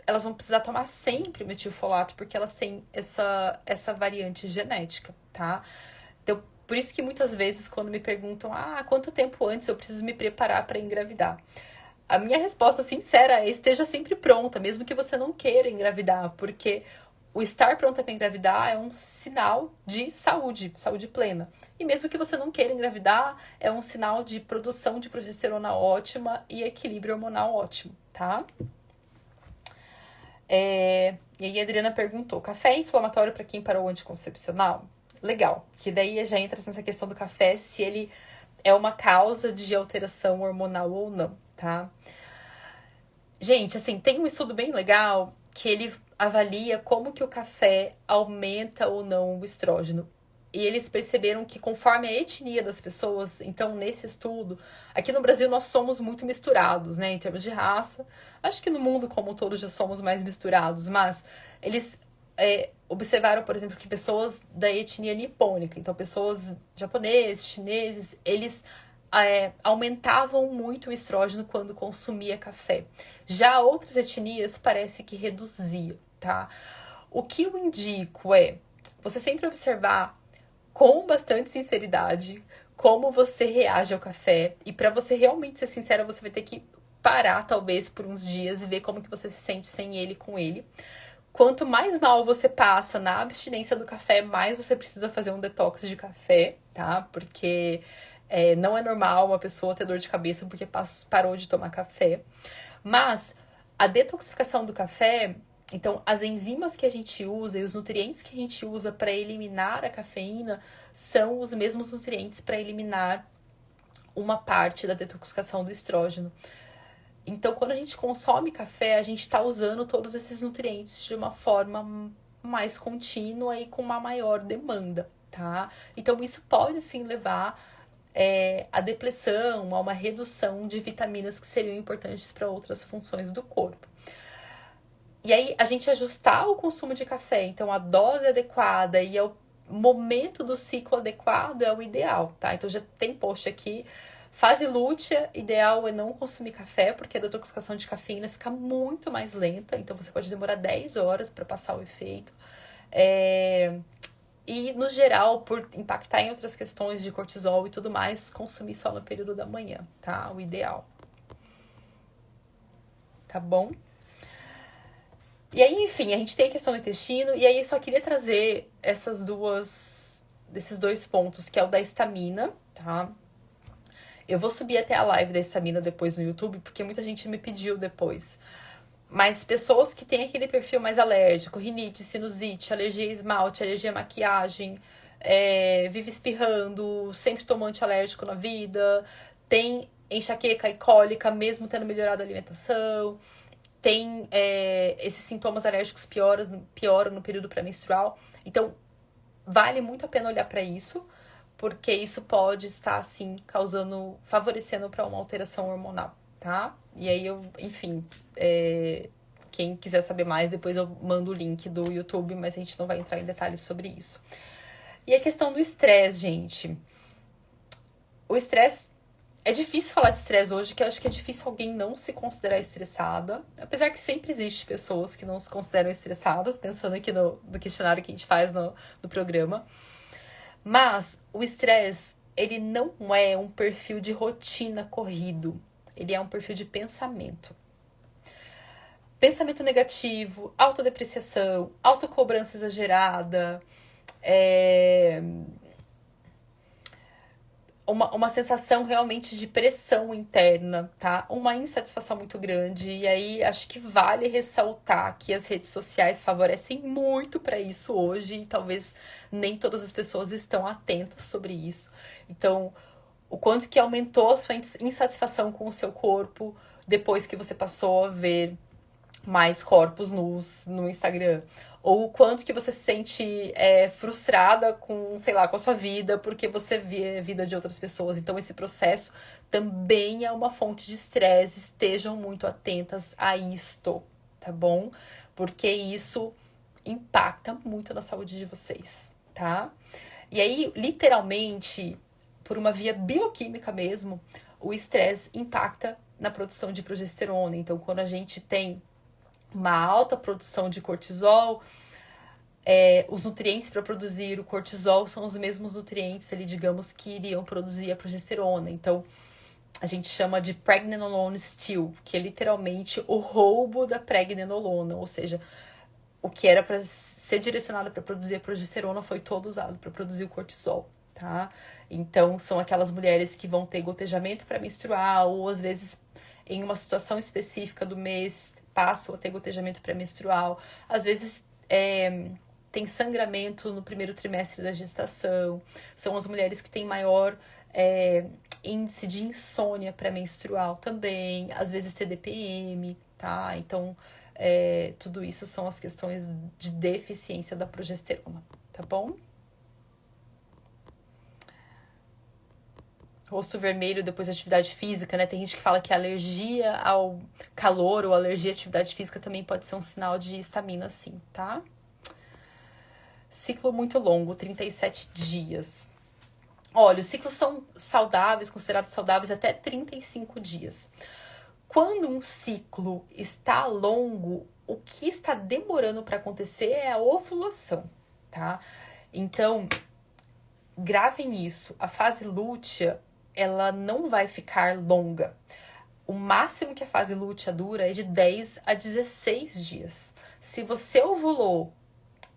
elas vão precisar tomar sempre metilfolato, porque elas têm essa variante genética, tá? Então, por isso que muitas vezes, quando me perguntam, quanto tempo antes eu preciso me preparar para engravidar? A minha resposta sincera é: esteja sempre pronta, mesmo que você não queira engravidar, porque o estar pronta para engravidar é um sinal de saúde plena. E mesmo que você não queira engravidar, é um sinal de produção de progesterona ótima e equilíbrio hormonal ótimo, tá? E aí a Adriana perguntou, café é inflamatório para quem parou o anticoncepcional? Legal, que daí já entra nessa questão do café, se ele é uma causa de alteração hormonal ou não, tá? Gente, assim, tem um estudo bem legal que ele avalia como que o café aumenta ou não o estrógeno. E eles perceberam que conforme a etnia das pessoas, então nesse estudo, aqui no Brasil nós somos muito misturados, né, em termos de raça. Acho que no mundo como um todo já somos mais misturados, mas eles observaram, por exemplo, que pessoas da etnia nipônica, então pessoas japoneses, chineses, eles aumentavam muito o estrógeno quando consumia café. Já outras etnias parece que reduzia, tá? O que eu indico é você sempre observar com bastante sinceridade como você reage ao café. E para você realmente ser sincera, você vai ter que parar, talvez, por uns dias e ver como que você se sente sem ele, com ele. Quanto mais mal você passa na abstinência do café, mais você precisa fazer um detox de café, tá? Porque não é normal uma pessoa ter dor de cabeça porque parou de tomar café. Mas a detoxificação do café, então as enzimas que a gente usa e os nutrientes que a gente usa para eliminar a cafeína são os mesmos nutrientes para eliminar uma parte da detoxificação do estrógeno. Então, quando a gente consome café, a gente está usando todos esses nutrientes de uma forma mais contínua e com uma maior demanda, tá? Então, isso pode sim levar a depressão, a uma redução de vitaminas que seriam importantes para outras funções do corpo. E aí, a gente ajustar o consumo de café, então a dose adequada e o momento do ciclo adequado é o ideal, tá? Então, já tem post aqui. Fase lútea, ideal é não consumir café, porque a detoxificação de cafeína fica muito mais lenta, então você pode demorar 10 horas para passar o efeito. E, no geral, por impactar em outras questões de cortisol e tudo mais, consumir só no período da manhã, tá? O ideal. tá bom? E aí, enfim, a gente tem a questão do intestino, e aí eu só queria trazer desses dois pontos, que é o da estamina, tá? Eu vou subir até a live da estamina depois no YouTube, porque muita gente me pediu depois. Mas pessoas que têm aquele perfil mais alérgico, rinite, sinusite, alergia a esmalte, alergia a maquiagem, vive espirrando, sempre tomou antialérgico na vida, tem enxaqueca e cólica, mesmo tendo melhorado a alimentação, tem esses sintomas alérgicos pioram no período pré-menstrual. Então, vale muito a pena olhar para isso, porque isso pode estar, assim, favorecendo para uma alteração hormonal, tá? E aí enfim, quem quiser saber mais, depois eu mando o link do YouTube, mas a gente não vai entrar em detalhes sobre isso. E a questão do estresse, gente. O estresse, é difícil falar de estresse hoje, que eu acho que é difícil alguém não se considerar estressada. Apesar que sempre existe pessoas que não se consideram estressadas, pensando aqui no questionário que a gente faz no programa. Mas o estresse, ele não é um perfil de rotina corrido. Ele é um perfil de pensamento. Pensamento negativo, autodepreciação, autocobrança exagerada, uma sensação realmente de pressão interna, tá? Uma insatisfação muito grande. E aí acho que vale ressaltar que as redes sociais favorecem muito para isso hoje, e talvez nem todas as pessoas estão atentas sobre isso. Então, o quanto que aumentou a sua insatisfação com o seu corpo depois que você passou a ver mais corpos nus no Instagram. Ou o quanto que você se sente frustrada com, sei lá, com a sua vida, porque você vê a vida de outras pessoas. Então, esse processo também é uma fonte de estresse. Estejam muito atentas a isto, tá bom? Porque isso impacta muito na saúde de vocês, tá? E aí, literalmente, por uma via bioquímica mesmo, o estresse impacta na produção de progesterona. Então, quando a gente tem uma alta produção de cortisol, os nutrientes para produzir o cortisol são os mesmos nutrientes ali, digamos, que iriam produzir a progesterona. Então, a gente chama de pregnenolone steal, que é literalmente o roubo da pregnenolona, ou seja, o que era para ser direcionado para produzir a progesterona foi todo usado para produzir o cortisol, tá? Então, são aquelas mulheres que vão ter gotejamento pré-menstrual, ou às vezes, em uma situação específica do mês, passam a ter gotejamento pré-menstrual. Às vezes, tem sangramento no primeiro trimestre da gestação. São as mulheres que têm maior índice de insônia pré-menstrual também. Às vezes, TDPM, tá? Então, tudo isso são as questões de deficiência da progesterona, tá bom? Rosto vermelho depois da atividade física, né? Tem gente que fala que a alergia ao calor ou alergia à atividade física também pode ser um sinal de estamina, sim, tá? Ciclo muito longo, 37 dias. Olha, os ciclos são saudáveis, considerados saudáveis até 35 dias. Quando um ciclo está longo, o que está demorando para acontecer é a ovulação, tá? Então, gravem isso. A fase lútea, ela não vai ficar longa. O máximo que a fase lútea dura é de 10 a 16 dias. Se você ovulou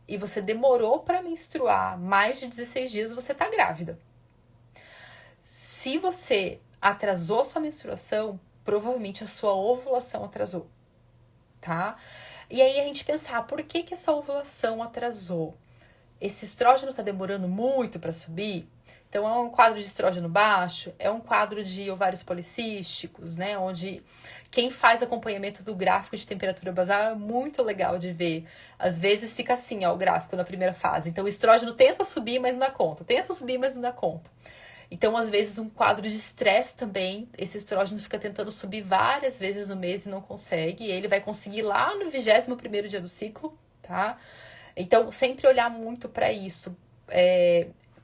e você demorou para menstruar mais de 16 dias, você tá grávida. Se você atrasou sua menstruação, provavelmente a sua ovulação atrasou, tá? E aí a gente pensar, por que essa ovulação atrasou? Esse estrógeno tá demorando muito para subir? Então, é um quadro de estrógeno baixo, é um quadro de ovários policísticos, né? Onde quem faz acompanhamento do gráfico de temperatura basal é muito legal de ver. Às vezes fica assim, ó, o gráfico na primeira fase. Então, o estrógeno tenta subir, mas não dá conta. Tenta subir, mas não dá conta. Então, às vezes, um quadro de estresse também, esse estrógeno fica tentando subir várias vezes no mês e não consegue. E ele vai conseguir lá no 21º dia do ciclo, tá? Então, sempre olhar muito para isso.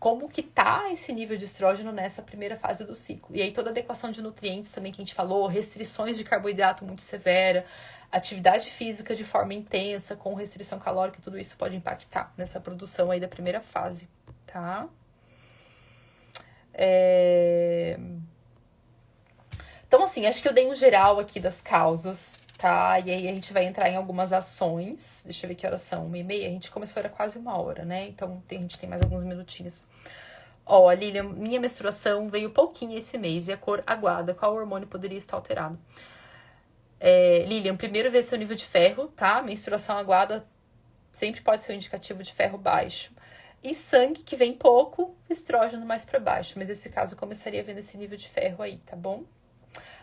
Como que tá esse nível de estrógeno nessa primeira fase do ciclo. E aí, toda a adequação de nutrientes também que a gente falou, restrições de carboidrato muito severa, atividade física de forma intensa, com restrição calórica, tudo isso pode impactar nessa produção aí da primeira fase, tá? Então, assim, acho que eu dei um geral aqui das causas, tá? E aí a gente vai entrar em algumas ações. Deixa eu ver que horas são, 1h30. A gente começou, era quase 1 hora, né? Então a gente tem mais alguns minutinhos. Ó, Lilian, minha menstruação veio pouquinho esse mês e a cor aguada. Qual hormônio poderia estar alterado? Lilian, primeiro ver seu nível de ferro, tá? Menstruação aguada sempre pode ser um indicativo de ferro baixo. E sangue, que vem pouco, estrógeno mais pra baixo. Mas nesse caso eu começaria vendo esse nível de ferro aí, tá bom?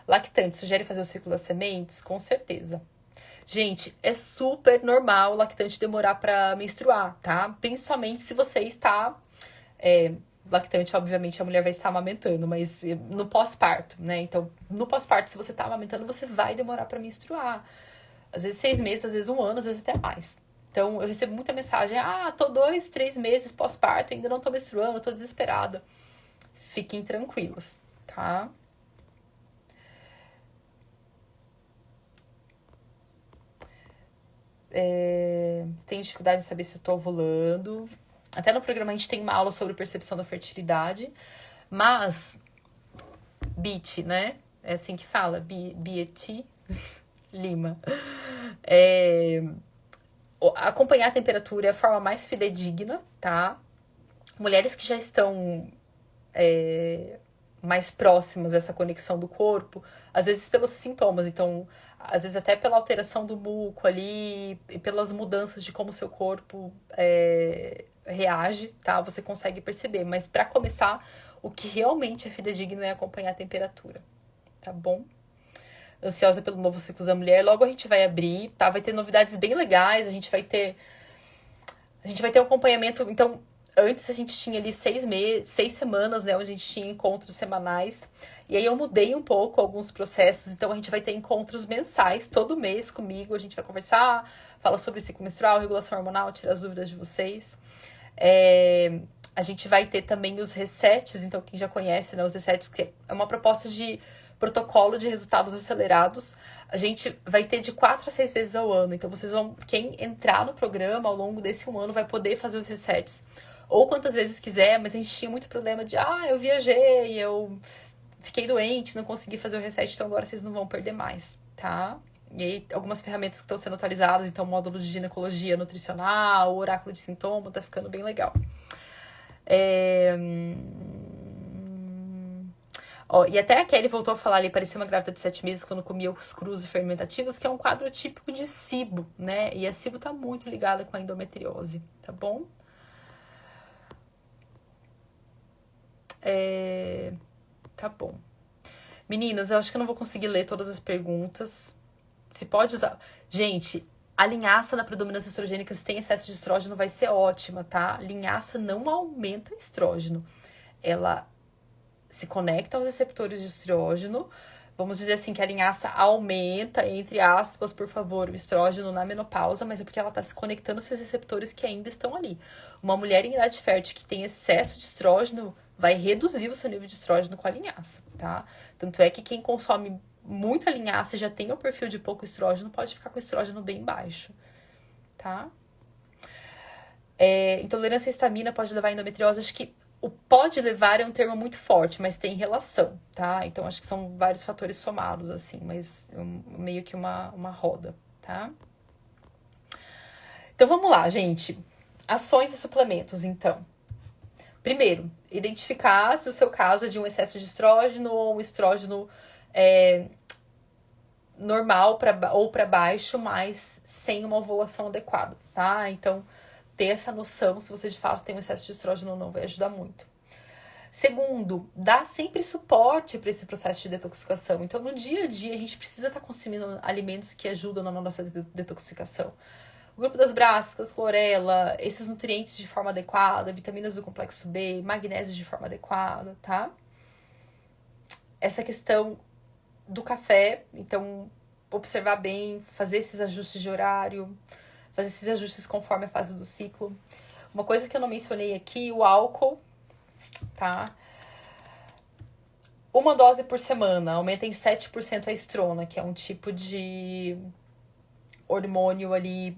Lactante, sugere fazer o ciclo das sementes? Com certeza. Gente, é super normal o lactante demorar pra menstruar, tá? Principalmente se você está... lactante, obviamente, a mulher vai estar amamentando, mas no pós-parto, né? Então, no pós-parto, se você tá amamentando, você vai demorar pra menstruar. Às vezes 6 meses, às vezes 1 ano, às vezes até mais. Então, eu recebo muita mensagem, tô 2, 3 meses pós-parto, ainda não tô menstruando, tô desesperada. Fiquem tranquilos, tá? Tenho dificuldade de saber se eu tô ovulando. Até no programa a gente tem uma aula sobre percepção da fertilidade. Mas, BIT, né? É assim que fala, BIT Lima. Acompanhar a temperatura é a forma mais fidedigna, tá? Mulheres que já estão mais próximas dessa conexão do corpo, às vezes pelos sintomas, então, às vezes até pela alteração do muco ali, e pelas mudanças de como o seu corpo reage, tá? Você consegue perceber. Mas para começar, o que realmente é fidedigno é acompanhar a temperatura, tá bom? Ansiosa pelo novo ciclo da mulher. Logo a gente vai abrir, tá? Vai ter novidades bem legais, a gente vai ter um acompanhamento. Então, antes a gente tinha ali 6 semanas, né? Onde a gente tinha encontros semanais. E aí eu mudei um pouco alguns processos. Então a gente vai ter encontros mensais, todo mês comigo. A gente vai conversar, fala sobre ciclo menstrual, regulação hormonal, tirar as dúvidas de vocês. A gente vai ter também os resets. Então quem já conhece, né? Os resets, que é uma proposta de protocolo de resultados acelerados. A gente vai ter de 4 a 6 vezes ao ano. Então, quem entrar no programa ao longo desse 1 ano vai poder fazer os resets. Ou quantas vezes quiser, mas a gente tinha muito problema de, eu viajei, eu fiquei doente, não consegui fazer o reset, então agora vocês não vão perder mais, tá? E aí, algumas ferramentas que estão sendo atualizadas, então, módulo de ginecologia nutricional, oráculo de sintoma, tá ficando bem legal. E até a Kelly voltou a falar ali, parecia uma grávida de 7 meses quando comia os crus fermentativos, que é um quadro típico de SIBO, né? E a SIBO tá muito ligada com a endometriose, tá bom? Tá bom. Meninas, eu acho que eu não vou conseguir ler todas as perguntas. Se pode usar... Gente, a linhaça na predominância estrogênica, se tem excesso de estrógeno, vai ser ótima, tá? Linhaça não aumenta estrógeno. Ela se conecta aos receptores de estrógeno. Vamos dizer assim que a linhaça aumenta, entre aspas, por favor, o estrógeno na menopausa, mas é porque ela está se conectando a esses receptores que ainda estão ali. Uma mulher em idade fértil que tem excesso de estrógeno vai reduzir o seu nível de estrógeno com a linhaça, tá? Tanto é que quem consome muita linhaça e já tem o perfil de pouco estrógeno pode ficar com o estrógeno bem baixo, tá? Intolerância à histamina pode levar a endometriose. Acho que o pode levar é um termo muito forte, mas tem relação, tá? Então, acho que são vários fatores somados, assim, mas meio que uma roda, tá? Então, vamos lá, gente. Ações e suplementos, então. Primeiro, identificar se o seu caso é de um excesso de estrógeno ou um estrógeno normal ou para baixo, mas sem uma ovulação adequada, tá? Então, ter essa noção, se você de fato tem um excesso de estrógeno ou não, vai ajudar muito. Segundo, dá sempre suporte para esse processo de detoxificação. Então, no dia a dia, a gente precisa estar consumindo alimentos que ajudam na nossa detoxificação. O grupo das brassicas, clorela, esses nutrientes de forma adequada, vitaminas do complexo B, magnésio de forma adequada, tá? Essa questão do café, então, observar bem, fazer esses ajustes de horário, fazer esses ajustes conforme a fase do ciclo. Uma coisa que eu não mencionei aqui, o álcool, tá? 1 dose por semana, aumenta em 7% a estrona, que é um tipo de hormônio ali,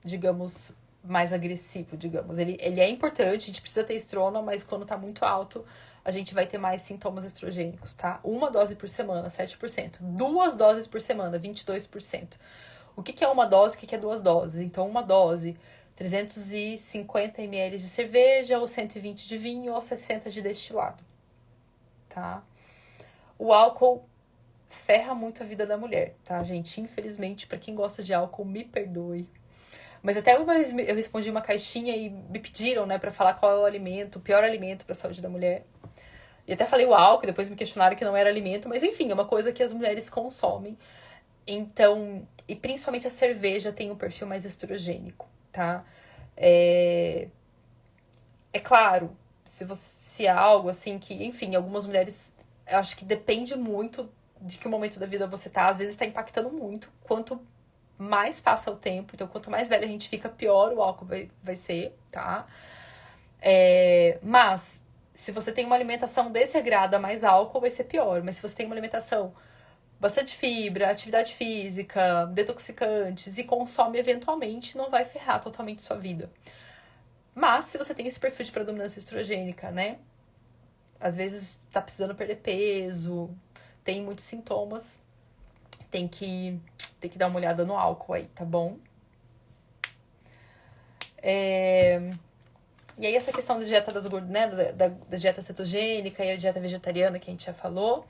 digamos, mais agressivo, digamos. Ele é importante, a gente precisa ter estrona, mas quando tá muito alto, a gente vai ter mais sintomas estrogênicos, tá? Uma dose por semana, 7%. Duas doses por semana, 22%. O que é uma dose? O que é duas doses? Então, uma dose, 350 ml de cerveja, ou 120 de vinho, ou 60 de destilado, tá? O álcool ferra muito a vida da mulher, tá, gente? Infelizmente, pra quem gosta de álcool, me perdoe. Mas até uma vez eu respondi uma caixinha e me pediram, né, pra falar qual é o alimento, o pior alimento pra saúde da mulher. E até falei o álcool, depois me questionaram que não era alimento, mas enfim, é uma coisa que as mulheres consomem. Então, e principalmente a cerveja tem um perfil mais estrogênico, tá? É claro, se é algo assim que, enfim, algumas mulheres, eu acho que depende muito de que momento da vida você tá, às vezes tá impactando muito. Quanto mais passa o tempo, então quanto mais velha a gente fica, pior o álcool vai ser, tá? Mas, se você tem uma alimentação desregrada, mais álcool vai ser pior. Mas se você tem uma alimentação bastante fibra, atividade física, detoxicantes e consome eventualmente, não vai ferrar totalmente sua vida. Mas, se você tem esse perfil de predominância estrogênica, né? Às vezes tá precisando perder peso, tem muitos sintomas, tem que dar uma olhada no álcool aí, tá bom? E aí essa questão da dieta das gorduras, né, da dieta cetogênica e a dieta vegetariana que a gente já falou.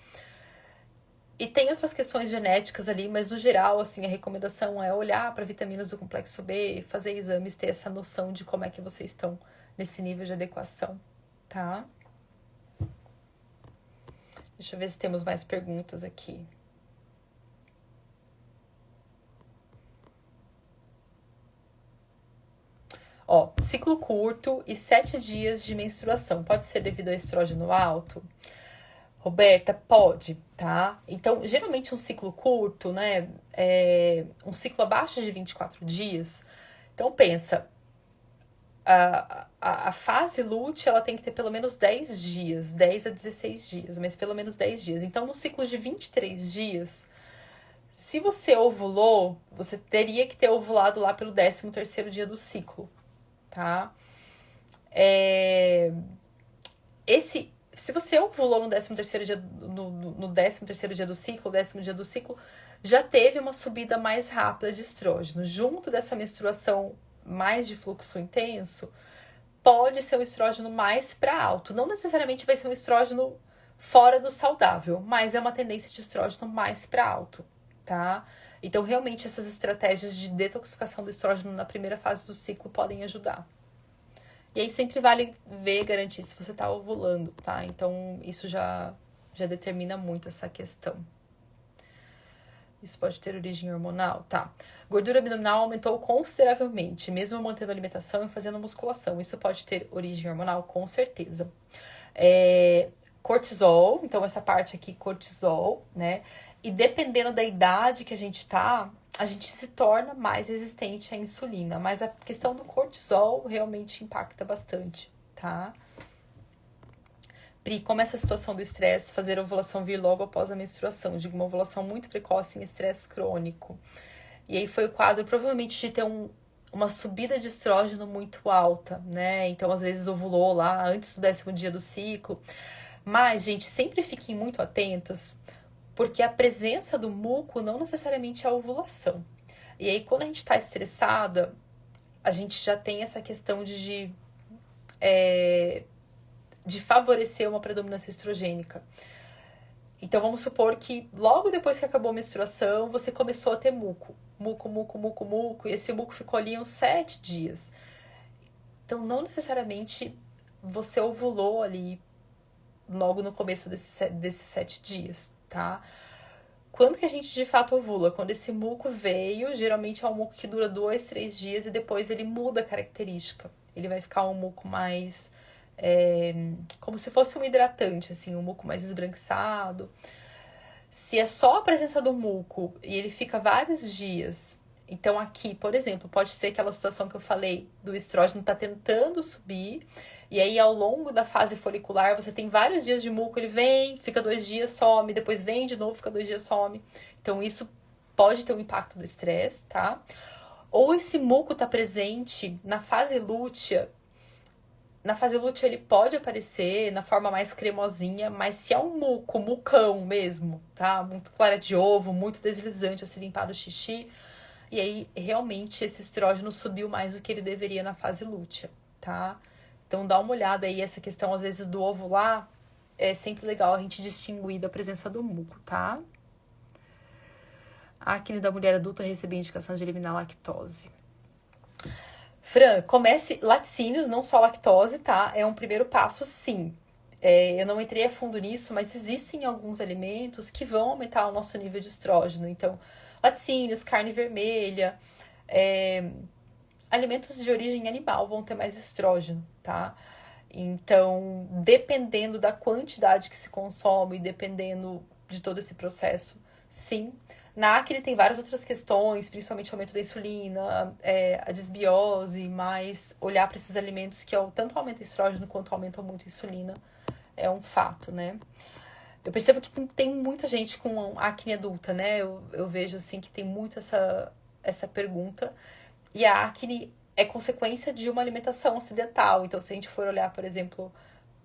E tem outras questões genéticas ali, mas no geral, assim, a recomendação é olhar para vitaminas do complexo B, fazer exames, ter essa noção de como é que vocês estão nesse nível de adequação, tá? Deixa eu ver se temos mais perguntas aqui. Ó, ciclo curto e 7 dias de menstruação. Pode ser devido ao estrógeno alto? Roberta, pode, tá? Então, geralmente um ciclo curto, né? Um ciclo abaixo de 24 dias. Então, pensa, a fase LUTE, ela tem que ter pelo menos 10 dias, 10 a 16 dias, mas pelo menos 10 dias. Então, no ciclo de 23 dias, se você ovulou, você teria que ter ovulado lá pelo 13º dia do ciclo, tá? Se você ovulou no 13º dia, no 13º dia do ciclo, 10º dia do ciclo, já teve uma subida mais rápida de estrógeno. Junto dessa menstruação mais de fluxo intenso, pode ser um estrógeno mais para alto. Não necessariamente vai ser um estrógeno fora do saudável, mas é uma tendência de estrógeno mais para alto, tá? Então, realmente, essas estratégias de detoxificação do estrógeno na primeira fase do ciclo podem ajudar. E aí sempre vale ver, garantir se você tá ovulando, tá? Então, isso já determina muito essa questão. Isso pode ter origem hormonal? Tá. Gordura abdominal aumentou consideravelmente, mesmo mantendo a alimentação e fazendo musculação. Isso pode ter origem hormonal? Com certeza. Cortisol, então essa parte aqui, cortisol, né? E dependendo da idade que a gente tá, a gente se torna mais resistente à insulina. Mas a questão do cortisol realmente impacta bastante, tá? Pri, como essa situação do estresse, fazer a ovulação vir logo após a menstruação? Digo, uma ovulação muito precoce em estresse crônico. E aí foi o quadro, provavelmente, de ter uma subida de estrógeno muito alta, né? Então, às vezes, ovulou lá antes do 10º dia do ciclo. Mas, gente, sempre fiquem muito atentas, porque a presença do muco não necessariamente é a ovulação. E aí, quando a gente tá estressada, a gente já tem essa questão de favorecer uma predominância estrogênica. Então, vamos supor que logo depois que acabou a menstruação, você começou a ter muco. Muco, e esse muco ficou ali uns 7 dias. Então, não necessariamente você ovulou ali logo no começo desses 7 dias, tá? Quando que a gente de fato ovula? Quando esse muco veio, geralmente é um muco que dura 2, 3 dias e depois ele muda a característica. Ele vai ficar um muco mais... como se fosse um hidratante, assim, um muco mais esbranquiçado. Se é só a presença do muco e ele fica vários dias, então aqui, por exemplo, pode ser aquela situação que eu falei do estrógeno tá tentando subir, e aí ao longo da fase folicular você tem vários dias de muco, ele vem, fica 2 dias, some, depois vem de novo, fica 2 dias, some. Então isso pode ter um impacto do estresse, tá? Ou esse muco tá presente na fase lútea. Na fase lútea ele pode aparecer na forma mais cremosinha, mas se é um muco, mucão mesmo, tá? Muito clara de ovo, muito deslizante ao se limpar do xixi, e aí realmente esse estrógeno subiu mais do que ele deveria na fase lútea, tá? Então dá uma olhada aí, essa questão às vezes do ovular, é sempre legal a gente distinguir da presença do muco, tá? A acne da mulher adulta recebe indicação de eliminar lactose. Fran, comece laticínios, não só lactose, tá? É um primeiro passo, sim. Eu não entrei a fundo nisso, mas existem alguns alimentos que vão aumentar o nosso nível de estrógeno. Então, laticínios, carne vermelha, alimentos de origem animal vão ter mais estrógeno, tá? Então, dependendo da quantidade que se consome, dependendo de todo esse processo, sim. Na acne tem várias outras questões, principalmente o aumento da insulina, a desbiose, mas olhar para esses alimentos que tanto aumentam estrógeno quanto aumentam muito a insulina é um fato, né? Eu percebo que tem muita gente com acne adulta, né? Eu vejo, assim, que tem muito essa pergunta. E a acne é consequência de uma alimentação ocidental. Então, se a gente for olhar, por exemplo,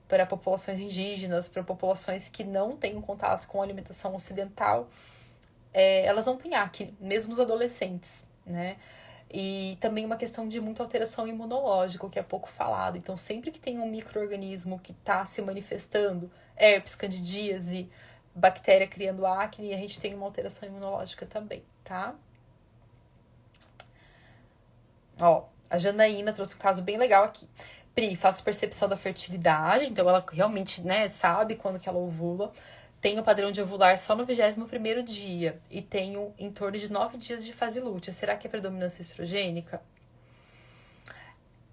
para populações indígenas, para populações que não têm um contato com a alimentação ocidental, elas não têm acne, mesmo os adolescentes, né? E também uma questão de muita alteração imunológica, o que é pouco falado. Então, sempre que tem um micro-organismo que está se manifestando, herpes, candidíase, bactéria criando acne, a gente tem uma alteração imunológica também, tá? Ó, a Janaína trouxe um caso bem legal aqui. Pri, faço percepção da fertilidade, então ela realmente, né, sabe quando que ela ovula. Tenho o padrão de ovular só no 21º dia e tenho em torno de 9 dias de fase lútea. Será que é predominância estrogênica?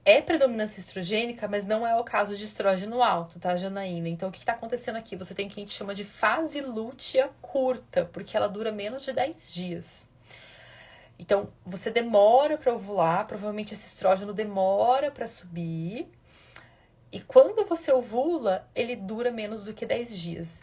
É predominância estrogênica, mas não é o caso de estrógeno alto, tá, Janaína? Então, o que tá acontecendo aqui? Você tem o que a gente chama de fase lútea curta, porque ela dura menos de 10 dias. Então, você demora para ovular, provavelmente esse estrógeno demora para subir. E quando você ovula, ele dura menos do que 10 dias.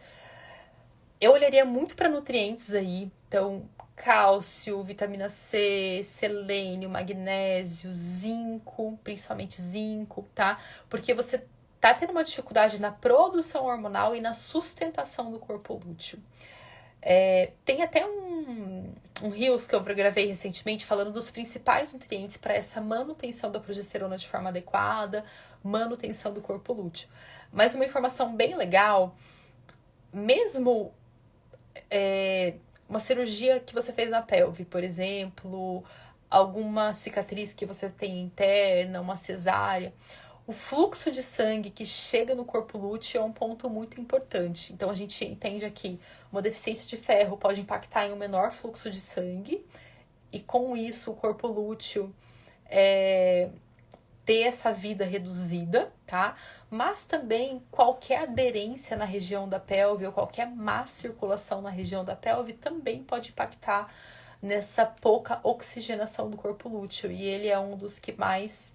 Eu olharia muito para nutrientes aí, então cálcio, vitamina C, selênio, magnésio, zinco, principalmente zinco, tá? Porque você tá tendo uma dificuldade na produção hormonal e na sustentação do corpo lúteo. Tem até um Reels que eu gravei recentemente falando dos principais nutrientes para essa manutenção da progesterona de forma adequada, manutenção do corpo lúteo. Mas uma informação bem legal, mesmo uma cirurgia que você fez na pelve, por exemplo, alguma cicatriz que você tem interna, uma cesárea, o fluxo de sangue que chega no corpo lúteo é um ponto muito importante. Então, a gente entende aqui, uma deficiência de ferro pode impactar em um menor fluxo de sangue, e com isso o corpo lúteo ter essa vida reduzida, tá? Mas também qualquer aderência na região da pelve ou qualquer má circulação na região da pelve também pode impactar nessa pouca oxigenação do corpo lúteo. E ele é um dos que mais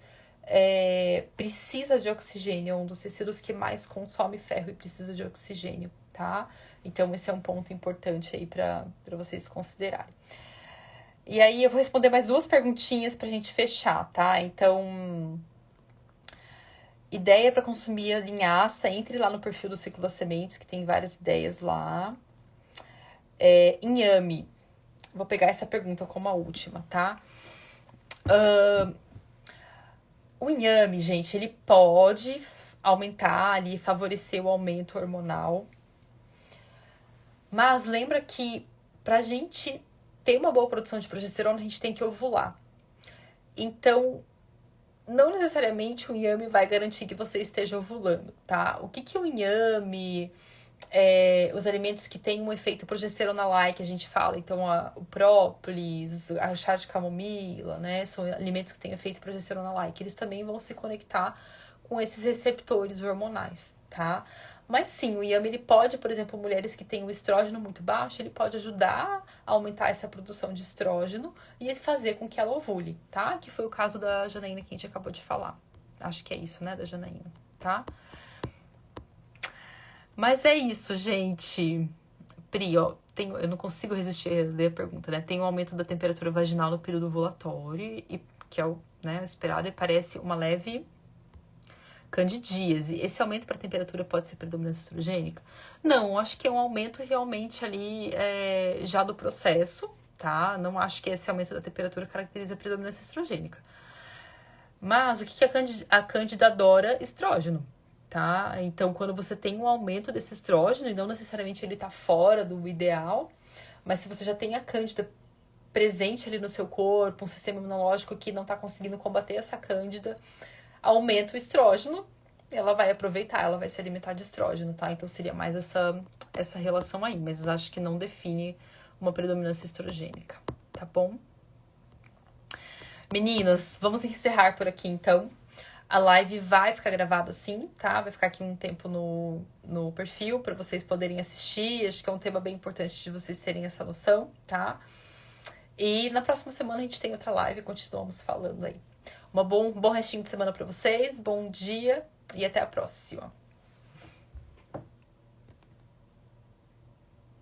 precisa de oxigênio, é um dos tecidos que mais consome ferro e precisa de oxigênio, tá? Então, esse é um ponto importante aí para vocês considerarem. E aí, eu vou responder mais 2 perguntinhas pra gente fechar, tá? Então, ideia para consumir a linhaça, entre lá no perfil do Ciclo das Sementes, que tem várias ideias lá. Inhame. Vou pegar essa pergunta como a última, tá? O inhame, gente, ele pode aumentar ali, favorecer o aumento hormonal. Mas lembra que pra gente ter uma boa produção de progesterona, a gente tem que ovular. Então, não necessariamente o inhame vai garantir que você esteja ovulando, tá? O que o inhame, os alimentos que têm um efeito progesterona-like, a gente fala, então o própolis, a chá de camomila, né? São alimentos que têm efeito progesterona-like. Eles também vão se conectar com esses receptores hormonais, tá? Mas sim, o inhame, ele pode, por exemplo, mulheres que têm o estrógeno muito baixo, ele pode ajudar a aumentar essa produção de estrógeno e fazer com que ela ovule, tá? Que foi o caso da Janaína que a gente acabou de falar. Acho que é isso, né, da Janaína, tá? Mas é isso, gente. Pri, ó, eu não consigo resistir a ler a pergunta, né? Tem um aumento da temperatura vaginal no período ovulatório, e, que é o, né, o esperado, e parece uma leve candidíase. Esse aumento para a temperatura pode ser predominância estrogênica? Não, acho que é um aumento realmente ali já do processo, tá? Não acho que esse aumento da temperatura caracteriza a predominância estrogênica. Mas o que a Cândida adora? Estrógeno, tá? Então, quando você tem um aumento desse estrógeno, e não necessariamente ele tá fora do ideal, mas se você já tem a Cândida presente ali no seu corpo, um sistema imunológico que não tá conseguindo combater essa Cândida, aumenta o estrógeno, ela vai aproveitar, ela vai se alimentar de estrógeno, tá? Então seria mais essa relação aí, mas acho que não define uma predominância estrogênica, tá bom? Meninas, vamos encerrar por aqui então. A live vai ficar gravada sim, tá? Vai ficar aqui um tempo no perfil para vocês poderem assistir. Acho que é um tema bem importante de vocês terem essa noção, tá? E na próxima semana a gente tem outra live e continuamos falando aí. Um bom restinho de semana para vocês, bom dia e até a próxima.